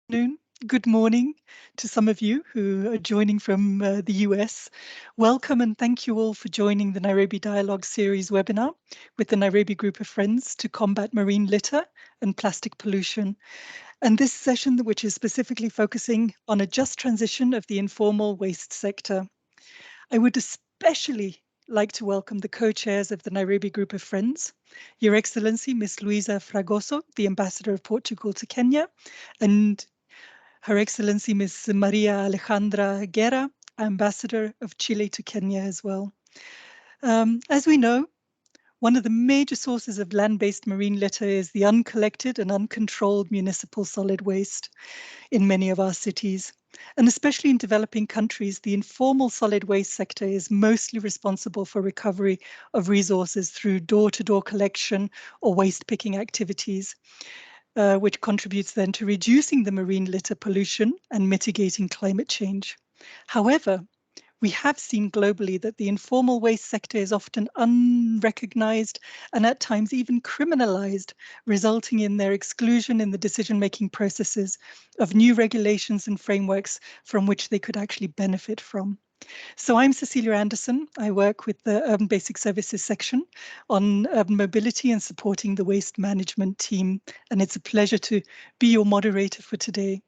Afternoon, good morning to some of you who are joining from the US. Welcome and thank you all for joining the Nairobi Dialogue Series webinar with the Nairobi Group of Friends to combat marine litter and plastic pollution. And this session, which is specifically focusing on a just transition of the informal waste sector. I would especially like to welcome the co-chairs of the Nairobi Group of Friends, Your Excellency, Ms. Luisa Fragoso, the Ambassador of Portugal to Kenya, and Her Excellency Ms. Maria Alejandra Guerra, Ambassador of Chile to Kenya as well. As we know, one of the major sources of land-based marine litter is the uncollected and uncontrolled municipal solid waste in many of our cities. And especially in developing countries, the informal solid waste sector is mostly responsible for recovery of resources through door-to-door collection or waste picking activities. Which contributes then to reducing the marine litter pollution and mitigating climate change. However, we have seen globally that the informal waste sector is often unrecognized and at times even criminalized, resulting in their exclusion in the decision-making processes of new regulations and frameworks from which they could actually benefit from. So I'm Cecilia Anderson. I work with the Urban Basic Services section on urban mobility and supporting the waste management team. And it's a pleasure to be your moderator for today.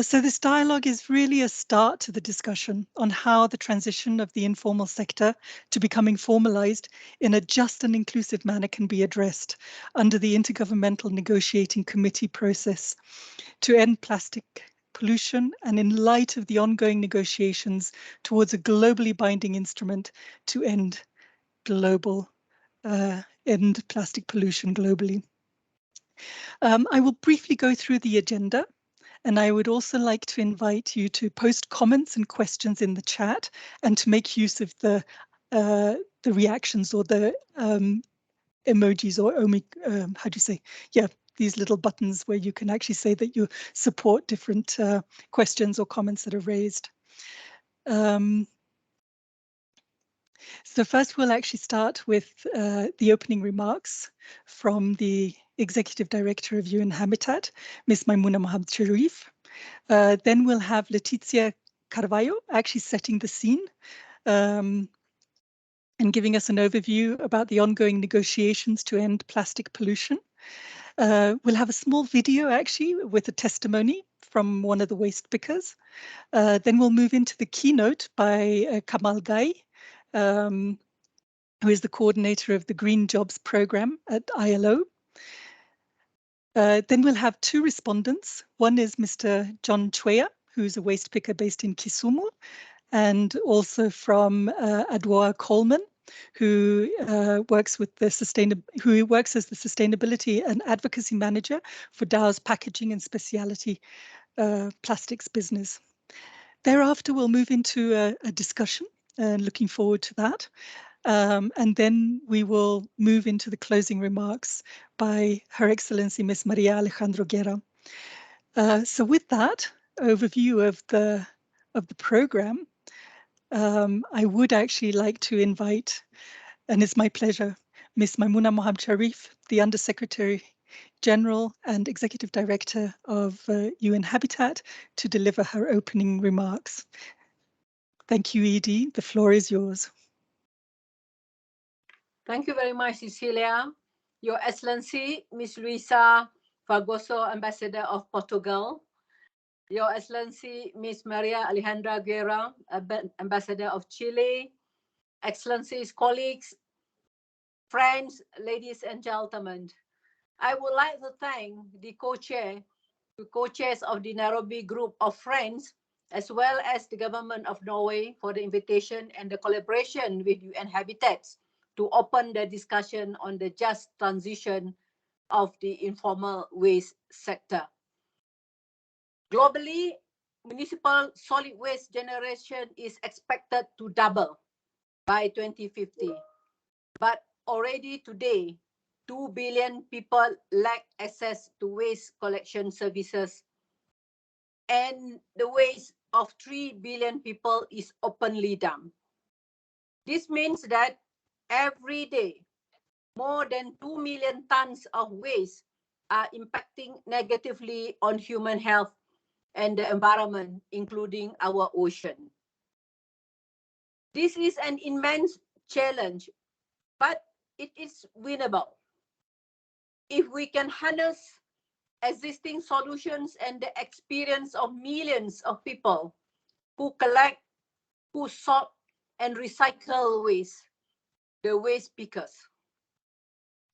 So this dialogue is really a start to the discussion on how the transition of the informal sector to becoming formalized in a just and inclusive manner can be addressed under the Intergovernmental Negotiating Committee process to end plastic pollution and in light of the ongoing negotiations towards a globally binding instrument to end plastic pollution globally. I will briefly go through the agenda, and I would also like to invite you to post comments and questions in the chat and to make use of the reactions or the emojis or how do you say? Yeah, these little buttons where you can actually say that you support different questions or comments that are raised. So first we'll actually start with the opening remarks from the Executive Director of UN Habitat, Ms. Maimouna Mohamed Sharif. Then we'll have Letizia Carvalho actually setting the scene and giving us an overview about the ongoing negotiations to end plastic pollution. We'll have a small video actually with a testimony from one of the waste pickers. Then we'll move into the keynote by Kamal Gai, who is the coordinator of the Green Jobs Program at ILO. Then we'll have two respondents. One is Mr. John Chweya, who's a waste picker based in Kisumu, and also from Adwoa Coleman, who works as the sustainability and advocacy manager for Dow's packaging and specialty plastics business. Thereafter, we'll move into a discussion, and looking forward to that. And then we will move into the closing remarks by Her Excellency Ms. Maria Alejandra Guerra. So with that overview of the program, I would actually like to invite, and it's my pleasure, Ms. Maimouna Mohamed Sharif, the Undersecretary General and Executive Director of UN Habitat, to deliver her opening remarks. Thank you, Edie. The floor is yours. Thank you very much, Cecilia. Your Excellency, Ms. Luisa Fragoso, Ambassador of Portugal. Your Excellency, Ms. Maria Alejandra Guerra, Ambassador of Chile. Excellencies, colleagues, friends, ladies and gentlemen. I would like to thank the co-chairs of the Nairobi Group of Friends, as well as the Government of Norway for the invitation and the collaboration with UN Habitats to open the discussion on the just transition of the informal waste sector. Globally, municipal solid waste generation is expected to double by 2050. But already today, 2 billion people lack access to waste collection services, and the waste of 3 billion people is openly dumped. This means that every day, more than 2 million tons of waste are impacting negatively on human health and the environment, including our ocean. This is an immense challenge, but it is winnable. If we can harness existing solutions and the experience of millions of people who collect, who sort, and recycle waste, the waste pickers.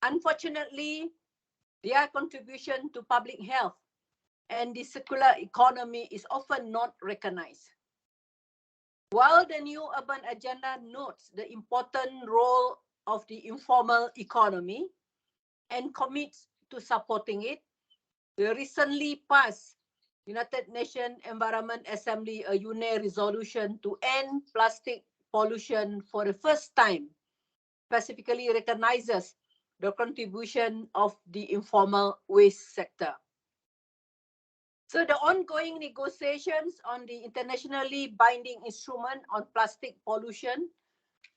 Unfortunately, their contribution to public health and the circular economy is often not recognized. While the new urban agenda notes the important role of the informal economy and commits to supporting it, the recently passed United Nations Environment Assembly a UNE resolution to end plastic pollution for the first time specifically recognizes the contribution of the informal waste sector. So the ongoing negotiations on the internationally binding instrument on plastic pollution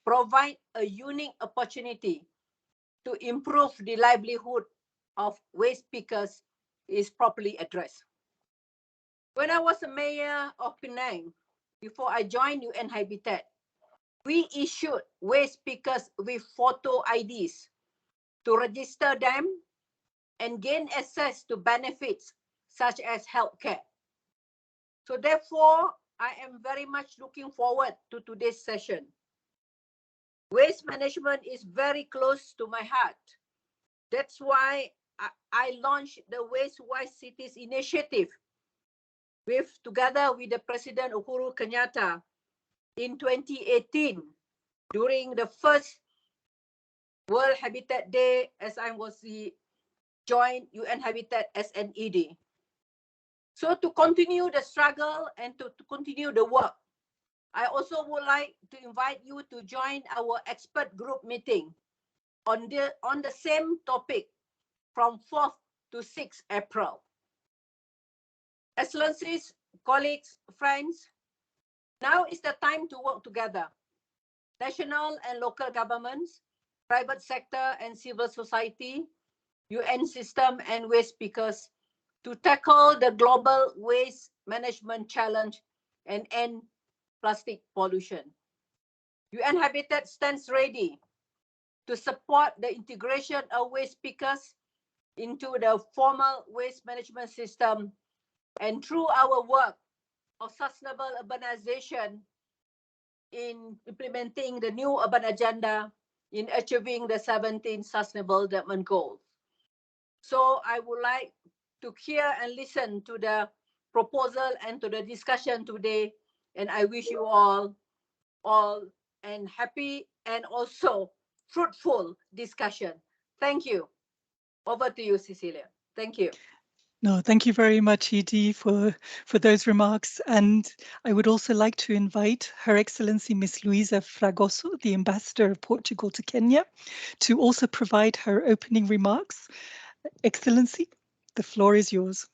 provide a unique opportunity to improve the livelihood of waste pickers is properly addressed. When I was a mayor of Penang, before I joined UN Habitat, we issued waste pickers with photo IDs to register them and gain access to benefits such as healthcare. So therefore, I am very much looking forward to today's session. Waste management is very close to my heart. That's why I launched the Waste Wise Cities initiative together with the President Uhuru Kenyatta in 2018 during the first World Habitat Day as I was the joint UN Habitat as an ED. So to continue the struggle and to continue the work, I also would like to invite you to join our expert group meeting on the same topic from 4th to 6th April. Excellencies, colleagues, friends, now is the time to work together. National and local governments, private sector and civil society, UN system and waste pickers to tackle the global waste management challenge and end plastic pollution. UN Habitat stands ready to support the integration of waste pickers into the formal waste management system and through our work of sustainable urbanization in implementing the new urban agenda in achieving the 17 sustainable development goals. So I would like to hear and listen to the proposal and to the discussion today. And I wish you all and happy and also fruitful discussion. Thank you. Over to you, Cecilia. Thank you. No, thank you very much, Edie, for those remarks. And I would also like to invite Her Excellency Miss Luisa Fragoso, the Ambassador of Portugal to Kenya, to also provide her opening remarks. Excellency, the floor is yours.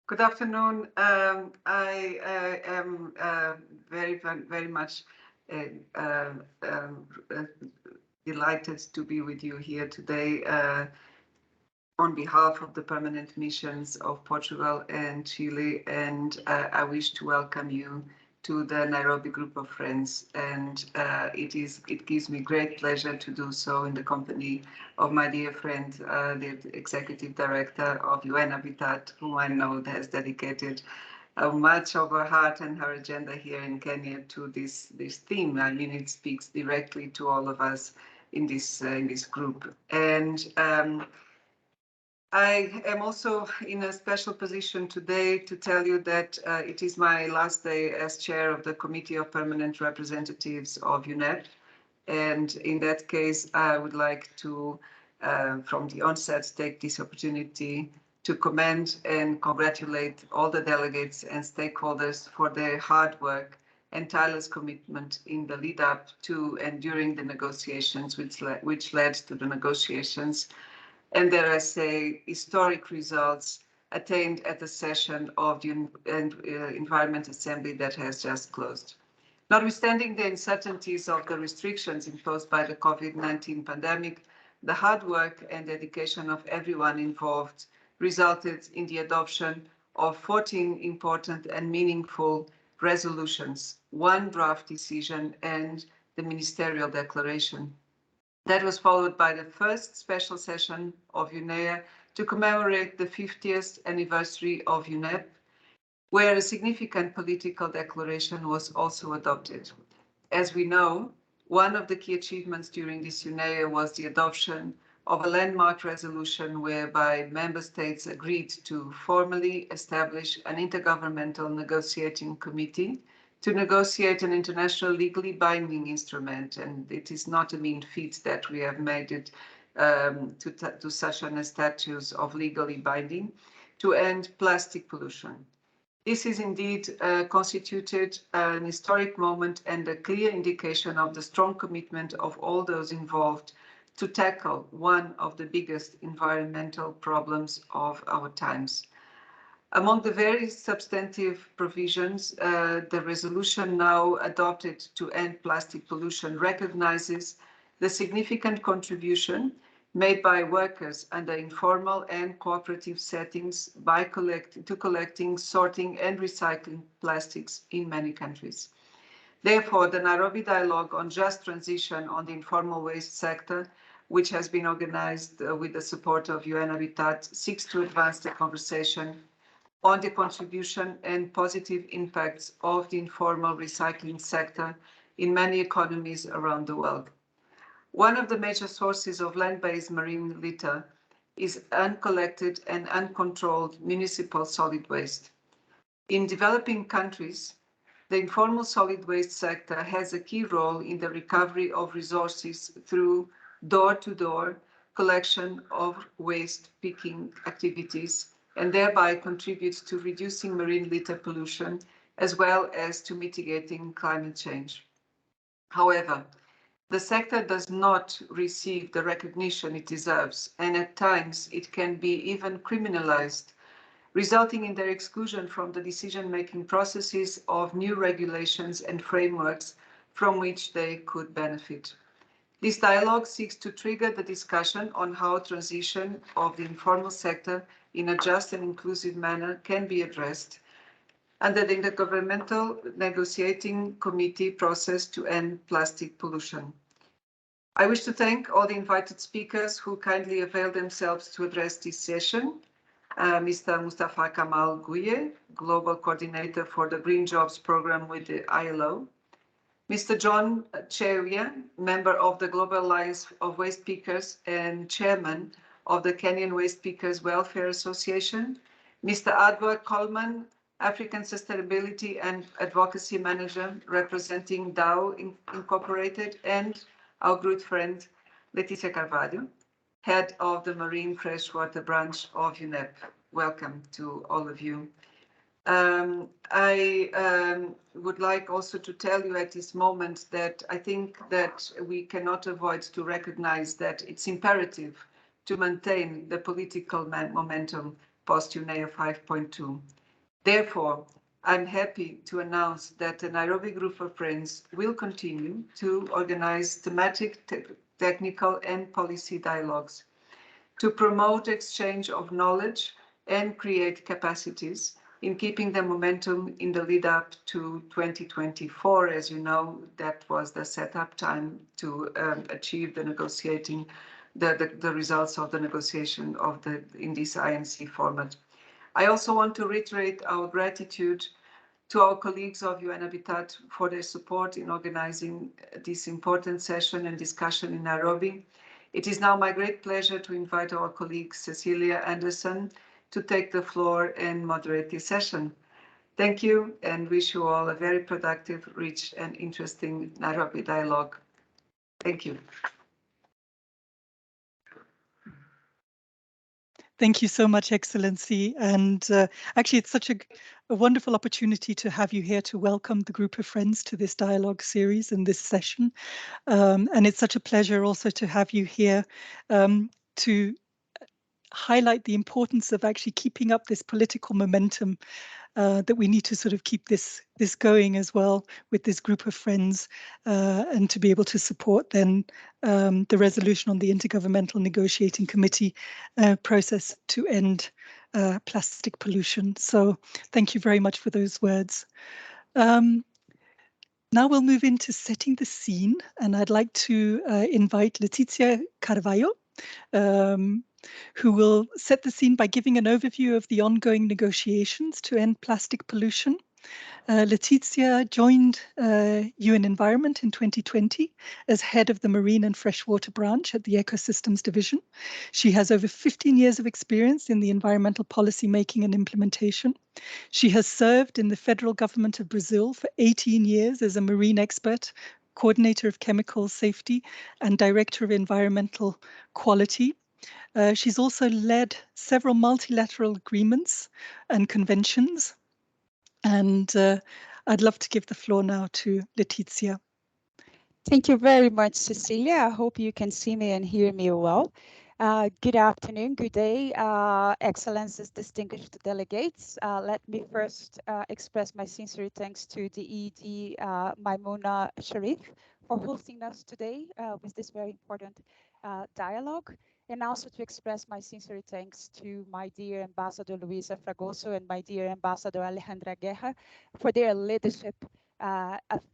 Good afternoon. I am very much delighted to be with you here today on behalf of the permanent missions of Portugal and Chile, and I wish to welcome you to the Nairobi group of friends, and it gives me great pleasure to do so in the company of my dear friend, the Executive Director of UN Habitat, whom I know has dedicated much of her heart and her agenda here in Kenya to this theme. I mean, it speaks directly to all of us in this group, and I am also in a special position today to tell you that it is my last day as chair of the Committee of Permanent Representatives of UNEP. And in that case, I would like to, from the onset, take this opportunity to commend and congratulate all the delegates and stakeholders for their hard work and tireless commitment in the lead up to and during the negotiations, which led to the negotiations and dare I say, historic results attained at the session of the Environment Assembly that has just closed. Notwithstanding the uncertainties of the restrictions imposed by the COVID-19 pandemic, the hard work and dedication of everyone involved resulted in the adoption of 14 important and meaningful resolutions, one draft decision, and the ministerial declaration. That was followed by the first special session of UNEA to commemorate the 50th anniversary of UNEP, where a significant political declaration was also adopted. As we know, one of the key achievements during this UNEA was the adoption of a landmark resolution whereby member states agreed to formally establish an intergovernmental negotiating committee to negotiate an international legally binding instrument. And it is not a mean feat that we have made it to such a status of legally binding to end plastic pollution. This is indeed constituted an historic moment and a clear indication of the strong commitment of all those involved to tackle one of the biggest environmental problems of our times. Among the very substantive provisions, the resolution now adopted to end plastic pollution recognizes the significant contribution made by workers under informal and cooperative settings by collecting, sorting, and recycling plastics in many countries. Therefore, the Nairobi Dialogue on Just Transition on the Informal Waste Sector, which has been organized with the support of UN Habitat, seeks to advance the conversation on the contribution and positive impacts of the informal recycling sector in many economies around the world. One of the major sources of land-based marine litter is uncollected and uncontrolled municipal solid waste. In developing countries, the informal solid waste sector has a key role in the recovery of resources through door-to-door collection of waste picking activities, and thereby contributes to reducing marine litter pollution as well as to mitigating climate change. However, the sector does not receive the recognition it deserves, and at times it can be even criminalized, resulting in their exclusion from the decision-making processes of new regulations and frameworks from which they could benefit. This dialogue seeks to trigger the discussion on how transition of the informal sector in a just and inclusive manner can be addressed under the Intergovernmental Negotiating Committee process to end plastic pollution. I wish to thank all the invited speakers who kindly availed themselves to address this session. Mr. Mustafa Kamal Guye, Global Coordinator for the Green Jobs Program with the ILO. Mr. John Cheria, member of the Global Alliance of Waste Pickers and Chairman of the Kenyan Waste Pickers Welfare Association. Mr. Adwa Coleman, African Sustainability and Advocacy Manager representing Dow Incorporated, and our good friend Leticia Carvalho, Head of the Marine Freshwater Branch of UNEP. Welcome to all of you. I would like also to tell you at this moment that I think that we cannot avoid to recognize that it's imperative to maintain the political momentum post-UNEA 5.2. Therefore, I'm happy to announce that the Nairobi Group of Friends will continue to organize thematic, technical and policy dialogues to promote exchange of knowledge and create capacities in keeping the momentum in the lead up to 2024. As you know, that was the setup time to achieve the negotiating, the results of the negotiation of in this INC format. I also want to reiterate our gratitude to our colleagues of UN Habitat for their support in organizing this important session and discussion in Nairobi. It is now my great pleasure to invite our colleague Cecilia Anderson to take the floor and moderate this session. Thank you and wish you all a very productive, rich and interesting Nairobi dialogue. Thank you. Thank you so much, Excellency. And actually, it's such a wonderful opportunity to have you here to welcome the group of friends to this dialogue series and this session. And it's such a pleasure also to have you here to highlight the importance of actually keeping up this political momentum, that we need to sort of keep this going as well with this group of friends, and to be able to support then the resolution on the Intergovernmental Negotiating Committee process to end plastic pollution. So thank you very much for those words. Now we'll move into setting the scene, and I'd like to invite Letizia Carvalho, who will set the scene by giving an overview of the ongoing negotiations to end plastic pollution. Letizia joined UN Environment in 2020 as head of the Marine and Freshwater Branch at the Ecosystems Division. She has over 15 years of experience in the environmental policy making and implementation. She has served in the federal government of Brazil for 18 years as a marine expert, coordinator of chemical safety, and director of environmental quality. She's also led several multilateral agreements and conventions. And I'd love to give the floor now to Letizia. Thank you very much, Cecilia. I hope you can see me and hear me well. Good afternoon, good day, Excellencies, distinguished delegates. Let me first express my sincere thanks to the ED Maimouna Sharif for hosting us today with this very important dialogue, and also to express my sincere thanks to my dear Ambassador Luisa Fragoso and my dear Ambassador Alejandra Guerra for their leadership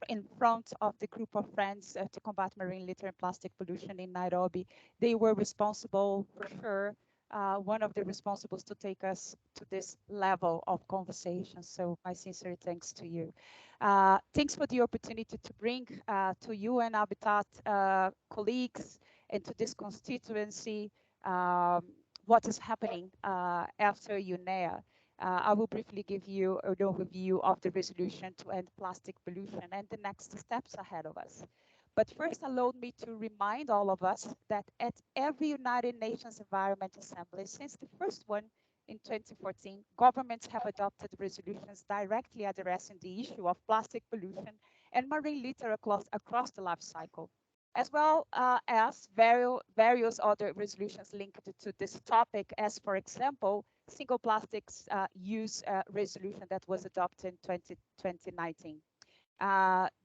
in front of the group of friends to combat marine litter and plastic pollution in Nairobi. They were responsible, for sure, one of the responsibles to take us to this level of conversation. So my sincere thanks to you. Thanks for the opportunity to bring to you and Habitat colleagues and to this constituency what is happening after UNEA. I will briefly give you an overview of the resolution to end plastic pollution and the next steps ahead of us. But first, allow me to remind all of us that at every United Nations Environment Assembly, since the first one in 2014, governments have adopted resolutions directly addressing the issue of plastic pollution and marine litter across the life cycle, as well as various other resolutions linked to this topic, as for example, single plastics use resolution that was adopted in 2019.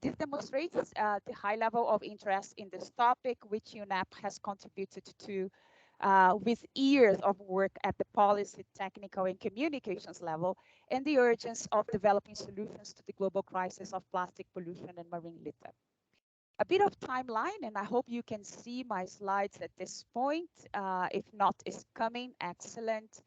This demonstrates the high level of interest in this topic, which UNEP has contributed to with years of work at the policy, technical, and communications level, and the urgency of developing solutions to the global crisis of plastic pollution and marine litter. A bit of timeline, and I hope you can see my slides at this point. If not, it's coming. Excellent.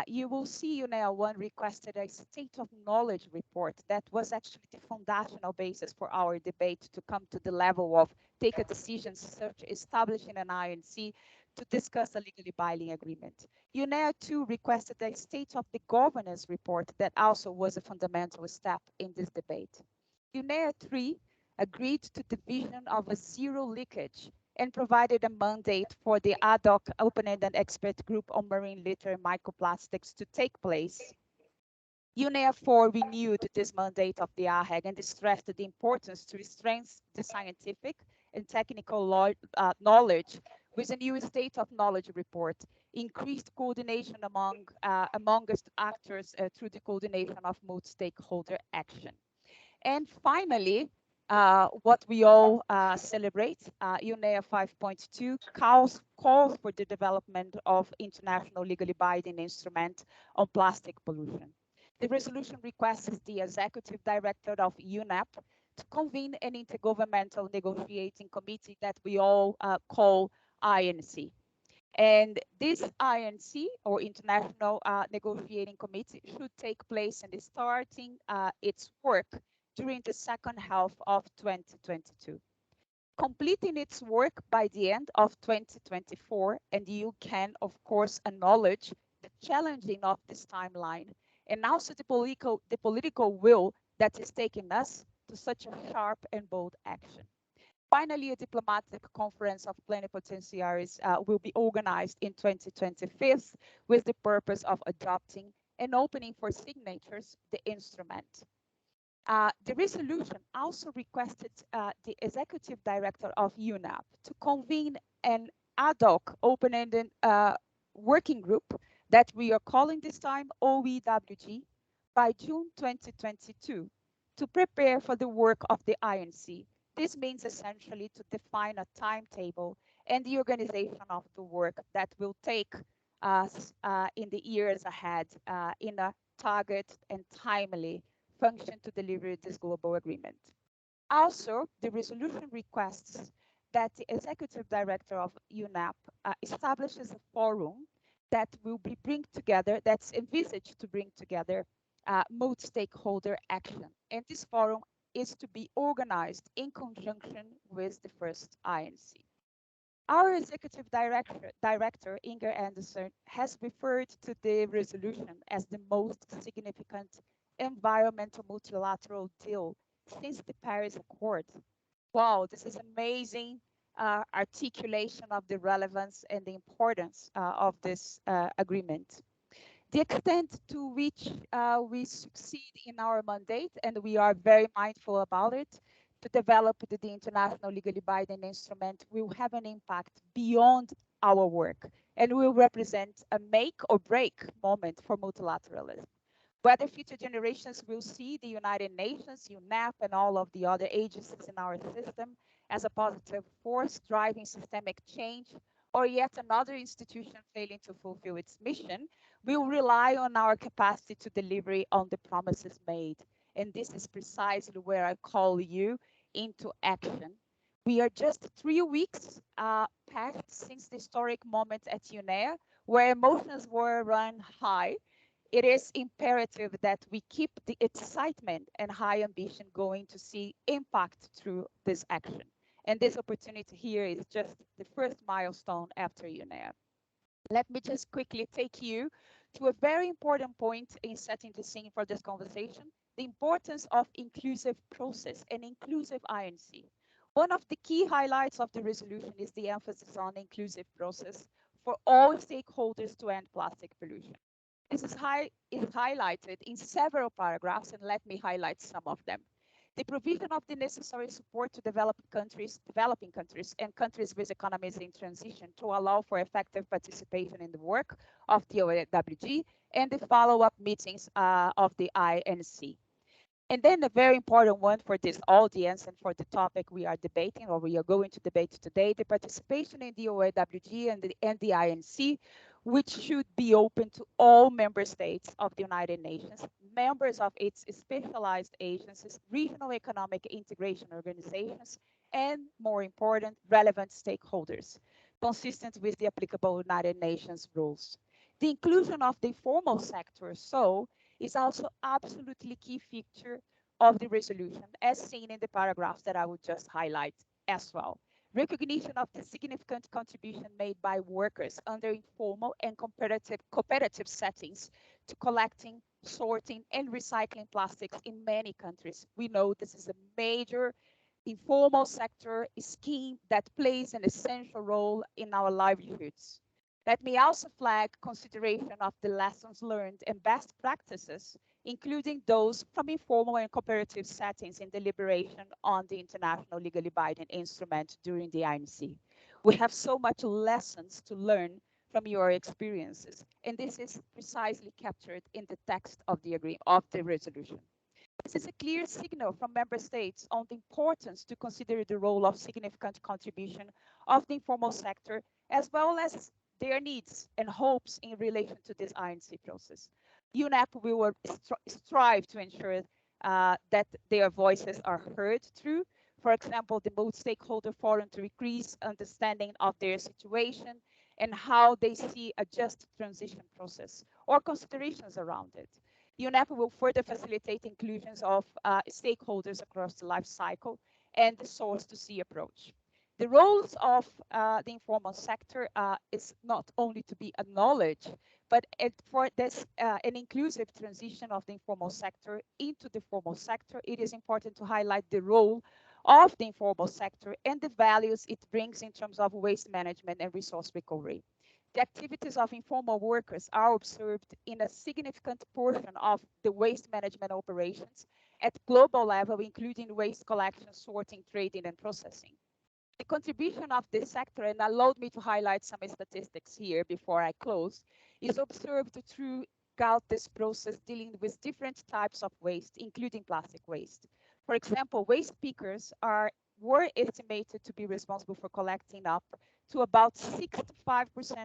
You will see UNEA 1 requested a state of knowledge report that was actually the foundational basis for our debate to come to the level of take a decision such establishing an INC to discuss a legally binding agreement. UNEA 2 requested a state of the governance report that also was a fundamental step in this debate. UNEA 3 agreed to the vision of a zero leakage and provided a mandate for the ad hoc open-ended expert group on marine litter and microplastics to take place. UNEA 4 renewed this mandate of the AHEG and stressed the importance to strengthen the scientific and technical knowledge with a new state of knowledge report, increased coordination amongst actors through the coordination of multi-stakeholder action. And finally, what we all celebrate, UNEA 5.2 calls for the development of international legally binding instrument on plastic pollution. The resolution requests the executive director of UNEP to convene an intergovernmental negotiating committee that we all call INC. And this INC, or International Negotiating Committee, should take place in starting its work during the second half of 2022. Completing its work by the end of 2024, and you can, of course, acknowledge the challenging of this timeline, and also the political will that is taking us to such a sharp and bold action. Finally, a diplomatic conference of plenipotentiaries will be organized in 2025 with the purpose of adopting and opening for signatures the instrument. The resolution also requested the executive director of UNEP to convene an ad hoc open-ended working group that we are calling this time OEWG by June 2022 to prepare for the work of the INC. This means essentially to define a timetable and the organization of the work that will take us in the years ahead in a target and timely function to deliver this global agreement. Also, the resolution requests that the executive director of UNEP establishes a forum that will bring together, that's envisaged to bring together multi-stakeholder action. And this forum is to be organized in conjunction with the first INC. Our executive director, Inger Anderson, has referred to the resolution as the most significant environmental multilateral deal since the Paris Accord. Wow, this is amazing articulation of the relevance and the importance of this agreement. The extent to which we succeed in our mandate, and we are very mindful about it, to develop the international legally binding instrument will have an impact beyond our work and will represent a make or break moment for multilateralism. Whether future generations will see the United Nations, UNEP, and all of the other agencies in our system as a positive force driving systemic change, or yet another institution failing to fulfill its mission, will rely on our capacity to deliver on the promises made. And this is precisely where I call you into action. We are just 3 weeks past since the historic moment at UNEA, where emotions were run high. It is imperative that we keep the excitement and high ambition going to see impact through this action. And this opportunity here is just the first milestone after UNEA. Let me just quickly take you to a very important point in setting the scene for this conversation, the importance of inclusive process and inclusive INC. One of the key highlights of the resolution is the emphasis on inclusive process for all stakeholders to end plastic pollution. This is highlighted in several paragraphs, and let me highlight some of them. The provision of the necessary support to developing countries, and countries with economies in transition to allow for effective participation in the work of the OWG and the follow-up meetings of the INC. And then a very important one for this audience and for the topic we are debating or we are going to debate today, the participation in the OAWG and the INC, which should be open to all member states of the United Nations, members of its specialized agencies, regional economic integration organizations, and more important, relevant stakeholders, consistent with the applicable United Nations rules. The inclusion of the informal sector, so, is also absolutely key feature of the resolution, as seen in the paragraphs that I would just highlight as well. Recognition of the significant contribution made by workers under informal and cooperative settings to collecting, sorting, and recycling plastics in many countries. We know this is a major informal sector scheme that plays an essential role in our livelihoods. Let me also flag consideration of the lessons learned and best practices, including those from informal and cooperative settings in deliberation on the international legally binding instrument during the INC. We have so much lessons to learn from your experiences, and this is precisely captured in the text of the resolution. This is a clear signal from member states on the importance to consider the role of significant contribution of the informal sector, as well as their needs and hopes in relation to this INC process. UNEP will strive to ensure that their voices are heard through, for example, the multi-stakeholder forum to increase understanding of their situation and how they see a just transition process or considerations around it. UNEP will further facilitate inclusions of stakeholders across the life cycle and the source to see approach. The roles of the informal sector is not only to be acknowledged, but for this an inclusive transition of the informal sector into the formal sector, it is important to highlight the role of the informal sector and the values it brings in terms of waste management and resource recovery. The activities of informal workers are observed in a significant portion of the waste management operations at global level, including waste collection, sorting, trading, and processing. the contribution of this sector, and allowed me to highlight some statistics here before I close, is observed throughout this process dealing with different types of waste, including plastic waste. For example, waste pickers were estimated to be responsible for collecting up to about 65%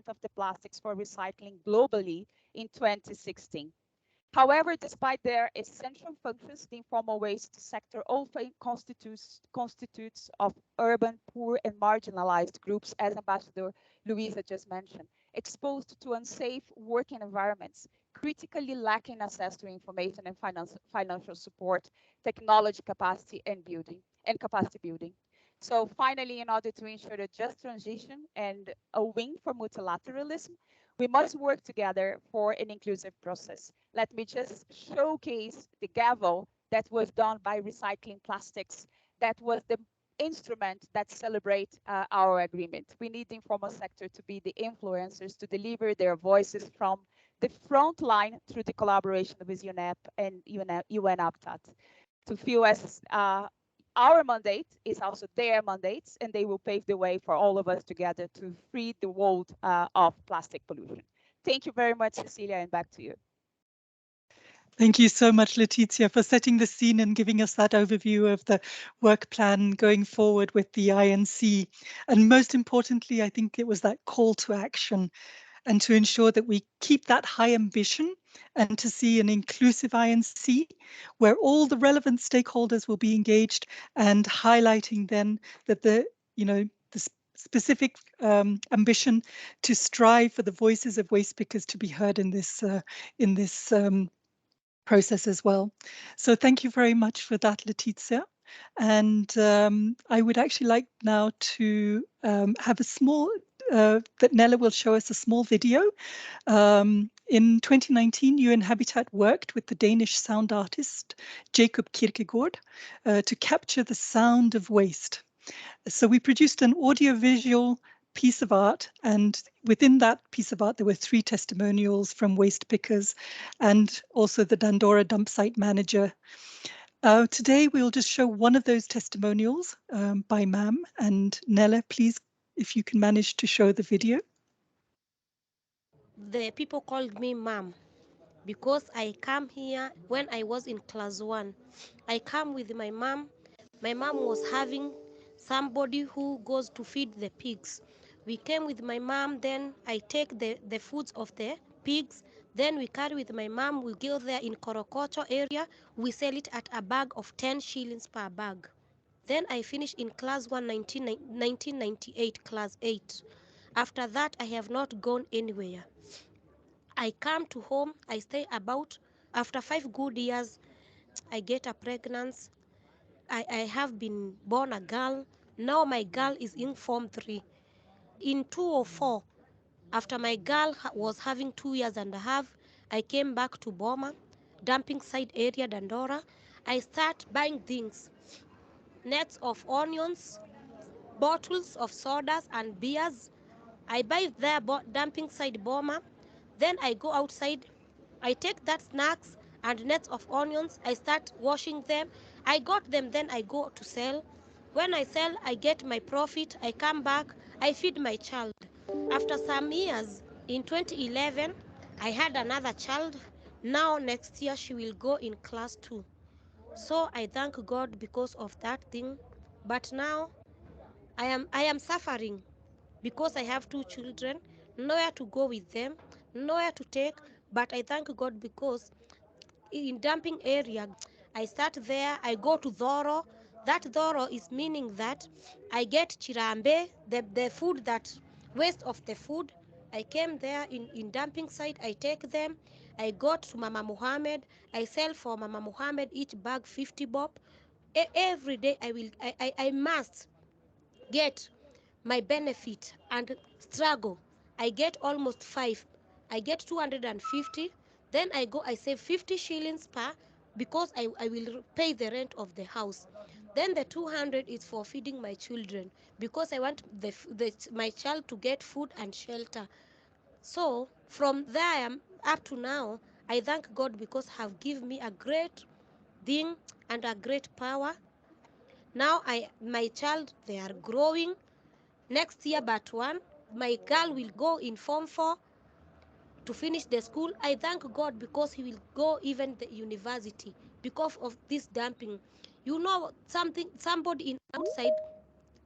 of the plastics for recycling globally in 2016. However, despite their essential functions, the informal waste sector also constitutes of urban, poor, and marginalized groups, as Ambassador Luisa just mentioned, exposed to unsafe working environments, critically lacking access to information and financial support, technology capacity and capacity building. So finally, in order to ensure a just transition and a win for multilateralism, we must work together for an inclusive process. Let me just showcase the gavel that was done by Recycling Plastics. That was the instrument that celebrate our agreement. We need the informal sector to be the influencers to deliver their voices from the front line through the collaboration with UNEP and UN Habitat to feel as our mandate is also their mandates, and they will pave the way for all of us together to free the world of plastic pollution. Thank you very much, Cecilia, and back to you. Thank you so much, Letizia, for setting the scene and giving us that overview of the work plan going forward with the INC. And most importantly, I think it was that call to action and to ensure that we keep that high ambition and to see an inclusive INC where all the relevant stakeholders will be engaged, and highlighting then that the specific ambition to strive for the voices of waste pickers to be heard in this process as well. So thank you very much for that, Letizia. And I would actually like now to have a small, that Nella will show us a small video. In 2019, UN Habitat worked with the Danish sound artist Jacob Kierkegaard to capture the sound of waste. So we produced an audiovisual piece of art, and within that piece of art there were 3 testimonials from waste pickers and also the Dandora dump site manager. Today we'll just show one of those testimonials by Mam, and Nella, please, if you can manage to show the video. The people called me Mam because I come here when I was in class 1. I come with my mom. My mom was having somebody who goes to feed the pigs. We came with my mom, then I take the foods of the pigs. Then we carry with my mom, we go there in Korokocho area. We sell it at a bag of 10 shillings per bag. Then I finished in class 1, 1998, class 8. After that, I have not gone anywhere. I come to home, I stay about, after 5 good years, I get a pregnancy. I have been born a girl. Now my girl is in Form 3. In 2004, after my girl was having 2 years and a half, I came back to Boma, dumping side area, Dandora. I start buying things, nets of onions, bottles of sodas and beers. I buy there dumping side Boma. Then I go outside. I take that snacks and nets of onions. I start washing them. I got them, then I go to sell. When I sell, I get my profit. I come back. I feed my child. After some years, in 2011, I had another child. Now next year she will go in class 2. So I thank God because of that thing. But now I am suffering because I have 2 children, nowhere to go with them, nowhere to take. But I thank God because in dumping area, I start there, I go to Dhoro. That Dhoro is meaning that I get chirambe, the food that waste of the food. I came there in dumping site, I take them, I go to Mama Muhammad, I sell for Mama Muhammad each bag 50 bob. Every day I must get my benefit and struggle. I get almost 5. I get 250. Then I go, I save 50 shillings per, because I will pay the rent of the house. Then the 200 is for feeding my children because I want my child to get food and shelter. So from there up to now, I thank God because have given me a great thing and a great power. Now my child, they are growing. Next year, but one, my girl will go in Form 4 to finish the school. I thank God because he will go even the university because of this dumping. You know something, somebody in outside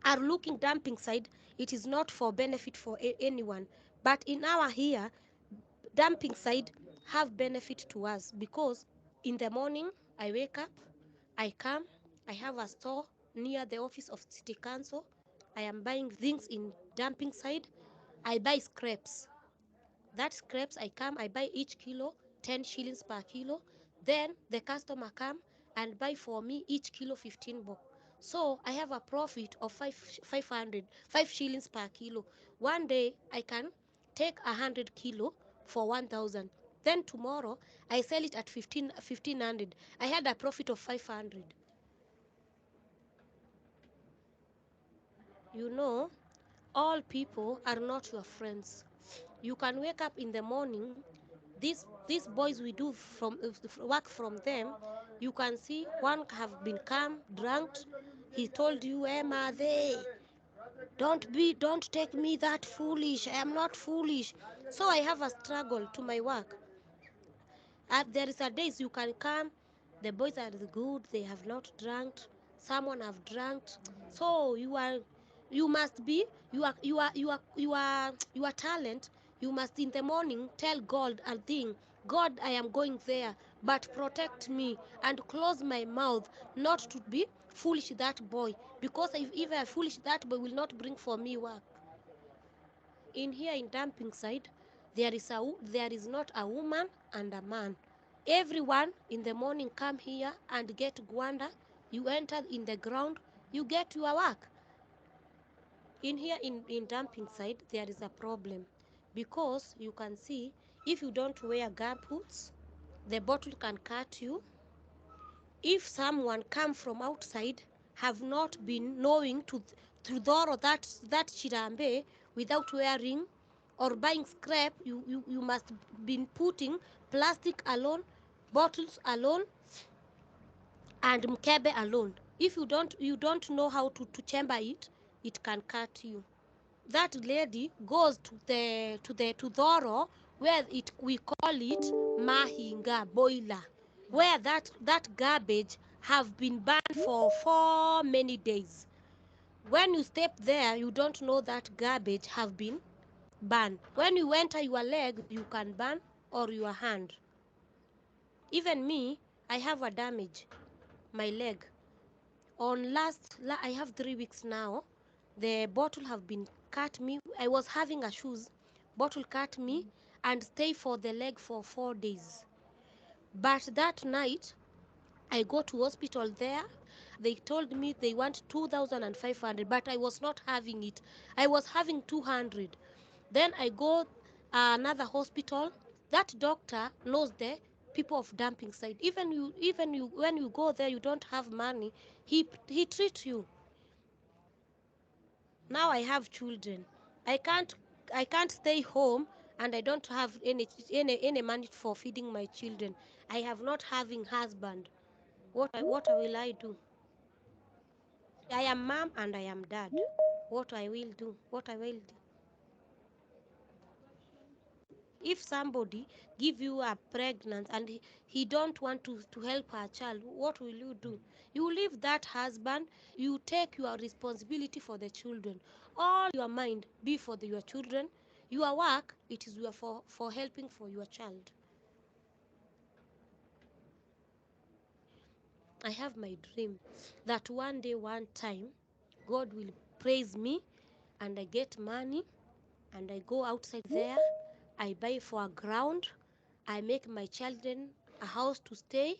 are looking dumping side, it is not for benefit for anyone. But in our here, dumping side have benefit to us because in the morning I wake up, I come, I have a store near the office of city council. I am buying things in dumping side. I buy scraps. That scraps I come, I buy each kilo 10 shillings per kilo. Then the customer come and buy for me each kilo 15 bob. So I have a profit of 5 shillings per kilo. One day I can take 100 kilo for 1,000. Then tomorrow I sell it at 1,500. I had a profit of 500. You know, all people are not your friends. You can wake up in the morning. These boys we do from work from them. You can see one have been come drunk. He told you, Emma, don't take me that foolish. I am not foolish. So I have a struggle to my work. There is a days you can come, the boys are good, they have not drunk, someone have drunk. So you must be your talent. You must in the morning tell God a thing. God, I am going there, but protect me and close my mouth not to be foolish that boy, because if I foolish that boy will not bring for me work. In here in dumping side, there is not a woman and a man. Everyone in the morning come here and get guanda. You enter in the ground, you get your work. In here in dumping side, there is a problem because you can see if you don't wear gumboots, the bottle can cut you. If someone come from outside have not been knowing to thorough that chirambe without wearing or buying scrap, you must be putting plastic alone, bottles alone, and mkebe alone. If you don't know how to chamber it, it can cut you. That lady goes to Thoro, where we call it Mahinga boiler, where that garbage have been burned for many days. When you step there, you don't know that garbage have been burned. When you enter your leg, you can burn, or your hand. Even me, I have a damage, my leg. I have 3 weeks now. The bottle have been cut me. I was having a shoes, bottle cut me and stay for the leg for 4 days. But that night, I go to hospital there. They told me they want 2,500, but I was not having it. I was having 200. Then I go another hospital. That doctor knows the people of dumping site. Even you, when you go there, you don't have money. He treats you. Now I have children. I can't stay home and I don't have any money for feeding my children. I have not having husband. What will I do? I am mom and I am dad. What I will do? What I will do? If somebody give you a pregnant and he don't want to help her child, what will you do? You leave that husband, you take your responsibility for the children. All your mind be for your children. Your work, it is for helping for your child. I have my dream that one day, one time, God will praise me and I get money and I go outside there, I buy for a ground, I make my children a house to stay.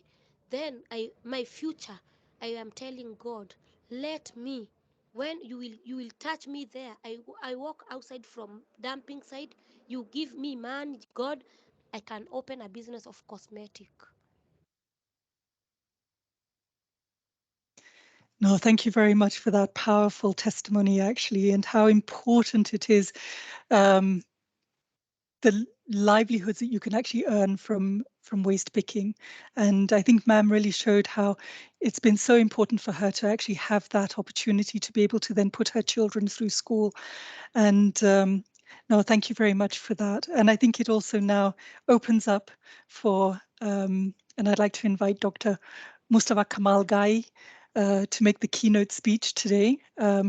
Then my future, I am telling God, let me, when you will touch me there, I walk outside from dumping site, you give me money, God, I can open a business of cosmetic. No, thank you very much for that powerful testimony, actually, and how important it is, the livelihoods that you can actually earn from waste picking. And I think Mam really showed how it's been so important for her to actually have that opportunity to be able to then put her children through school. And no, thank you very much for that. And I think it also now opens up for, and I'd like to invite Dr. Mustafa Kamal Gai to make the keynote speech today.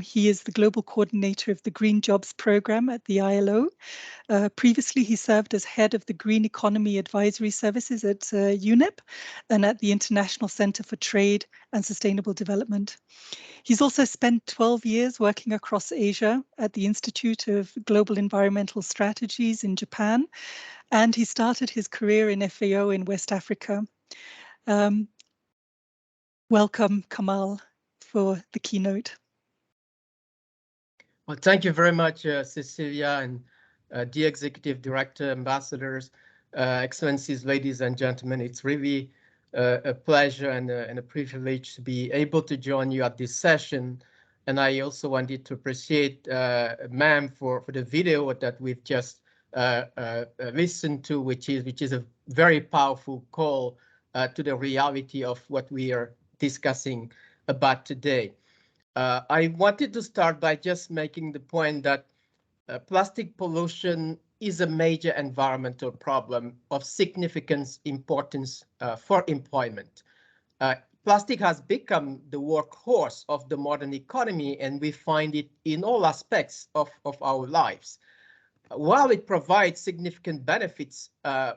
He is the global coordinator of the Green Jobs Program at the ILO. Previously, he served as head of the Green Economy Advisory Services at UNEP and at the International Center for Trade and Sustainable Development. He's also spent 12 years working across Asia at the Institute of Global Environmental Strategies in Japan, and he started his career in FAO in West Africa. Welcome, Kamal, for the keynote. Well, thank you very much, Cecilia, and dear Executive Director, Ambassadors, Excellencies, ladies and gentlemen. It's really a pleasure and a privilege to be able to join you at this session. And I also wanted to appreciate Ma'am for the video that we've just listened to, which is a very powerful call to the reality of what we are discussing about today. I wanted to start by just making the point that plastic pollution is a major environmental problem of significant importance for employment. Plastic has become the workhorse of the modern economy, and we find it in all aspects of our lives. While it provides significant benefits,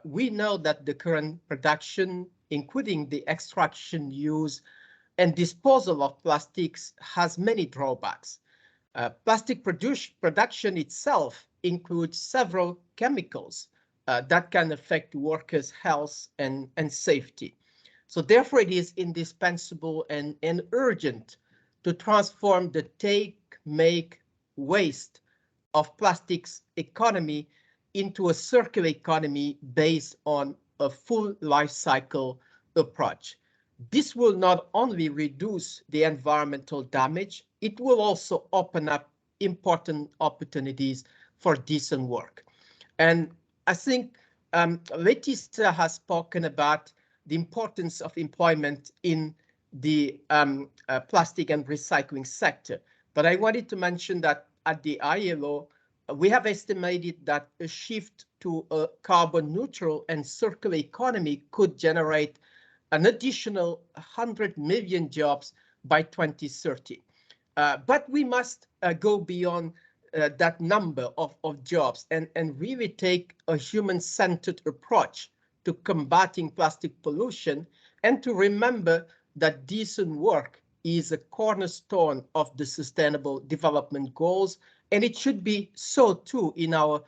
we know that the current production, including the extraction, use, and disposal of plastics has many drawbacks. Plastic production itself includes several chemicals that can affect workers' health and safety. So therefore, it is indispensable and urgent to transform the take, make, waste of plastics economy into a circular economy based on a full life cycle approach. This will not only reduce the environmental damage, it will also open up important opportunities for decent work. And I think Letizia has spoken about the importance of employment in the plastic and recycling sector. But I wanted to mention that at the ILO, we have estimated that a shift to a carbon neutral and circular economy could generate an additional 100 million jobs by 2030. But we must go beyond that number of jobs and really take a human-centered approach to combating plastic pollution, and to remember that decent work is a cornerstone of the Sustainable Development Goals, and it should be so too in our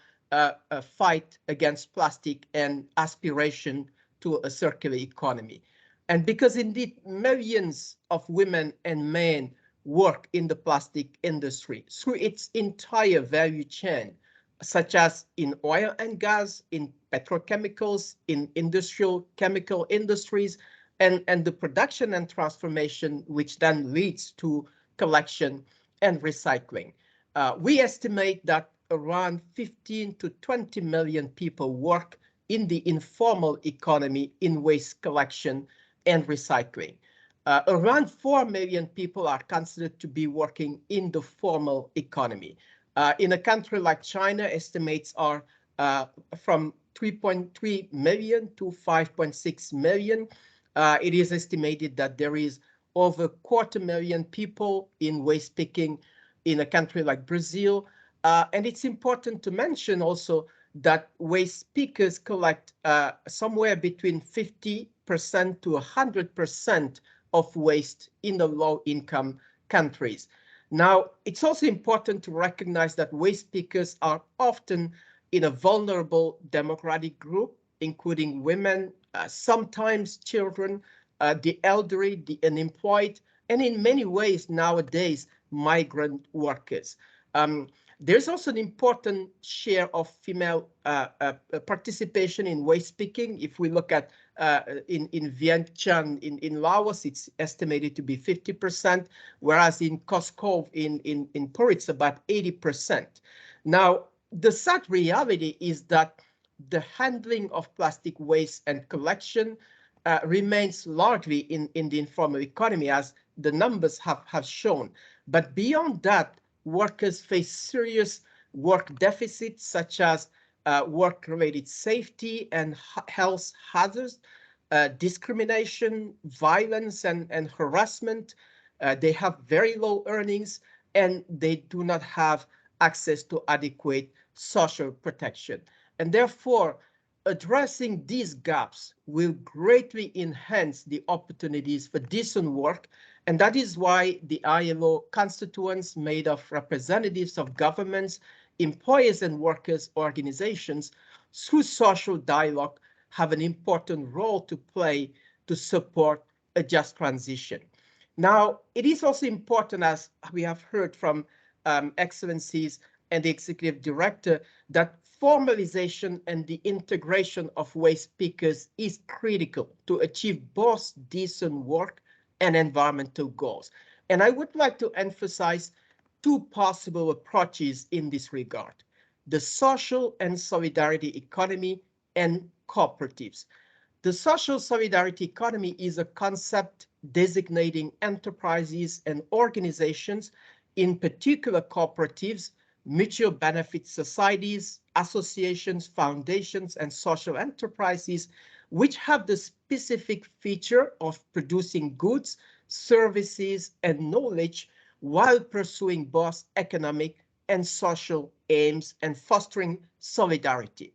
fight against plastic and aspiration to a circular economy. And because indeed millions of women and men work in the plastic industry through its entire value chain, such as in oil and gas, in petrochemicals, in industrial chemical industries, and the production and transformation, which then leads to collection and recycling. We estimate that around 15 to 20 million people work in the informal economy in waste collection and recycling. Around 4 million people are considered to be working in the formal economy. In a country like China, estimates are from 3.3 million to 5.6 million. It is estimated that there is over 250,000 people in waste picking in a country like Brazil. And it's important to mention also that waste pickers collect somewhere between 50% to 100% of waste in the low-income countries. Now, it's also important to recognize that waste pickers are often in a vulnerable demographic group, including women, sometimes children, the elderly, the unemployed, and in many ways nowadays, migrant workers. There's also an important share of female participation in waste picking. If we look at in Vientiane, in Laos, it's estimated to be 50%, whereas in Koskov, in Peru, it's about 80%. Now, the sad reality is that the handling of plastic waste and collection remains largely in the informal economy, as the numbers have shown. But beyond that, workers face serious work deficits, such as work-related safety and health hazards, discrimination, violence, and harassment. They have very low earnings, and they do not have access to adequate social protection. And therefore, addressing these gaps will greatly enhance the opportunities for decent work. And that is why the ILO constituents, made of representatives of governments, employers, and workers' organizations, through social dialogue, have an important role to play to support a just transition. Now, it is also important, as we have heard from Excellencies and the Executive Director, that formalization and the integration of waste pickers is critical to achieve both decent work and environmental goals. And I would like to emphasize two possible approaches in this regard: the social and solidarity economy and cooperatives. The social solidarity economy is a concept designating enterprises and organizations, in particular cooperatives, mutual benefit societies, associations, foundations, and social enterprises, which have the specific feature of producing goods, services, and knowledge while pursuing both economic and social aims and fostering solidarity.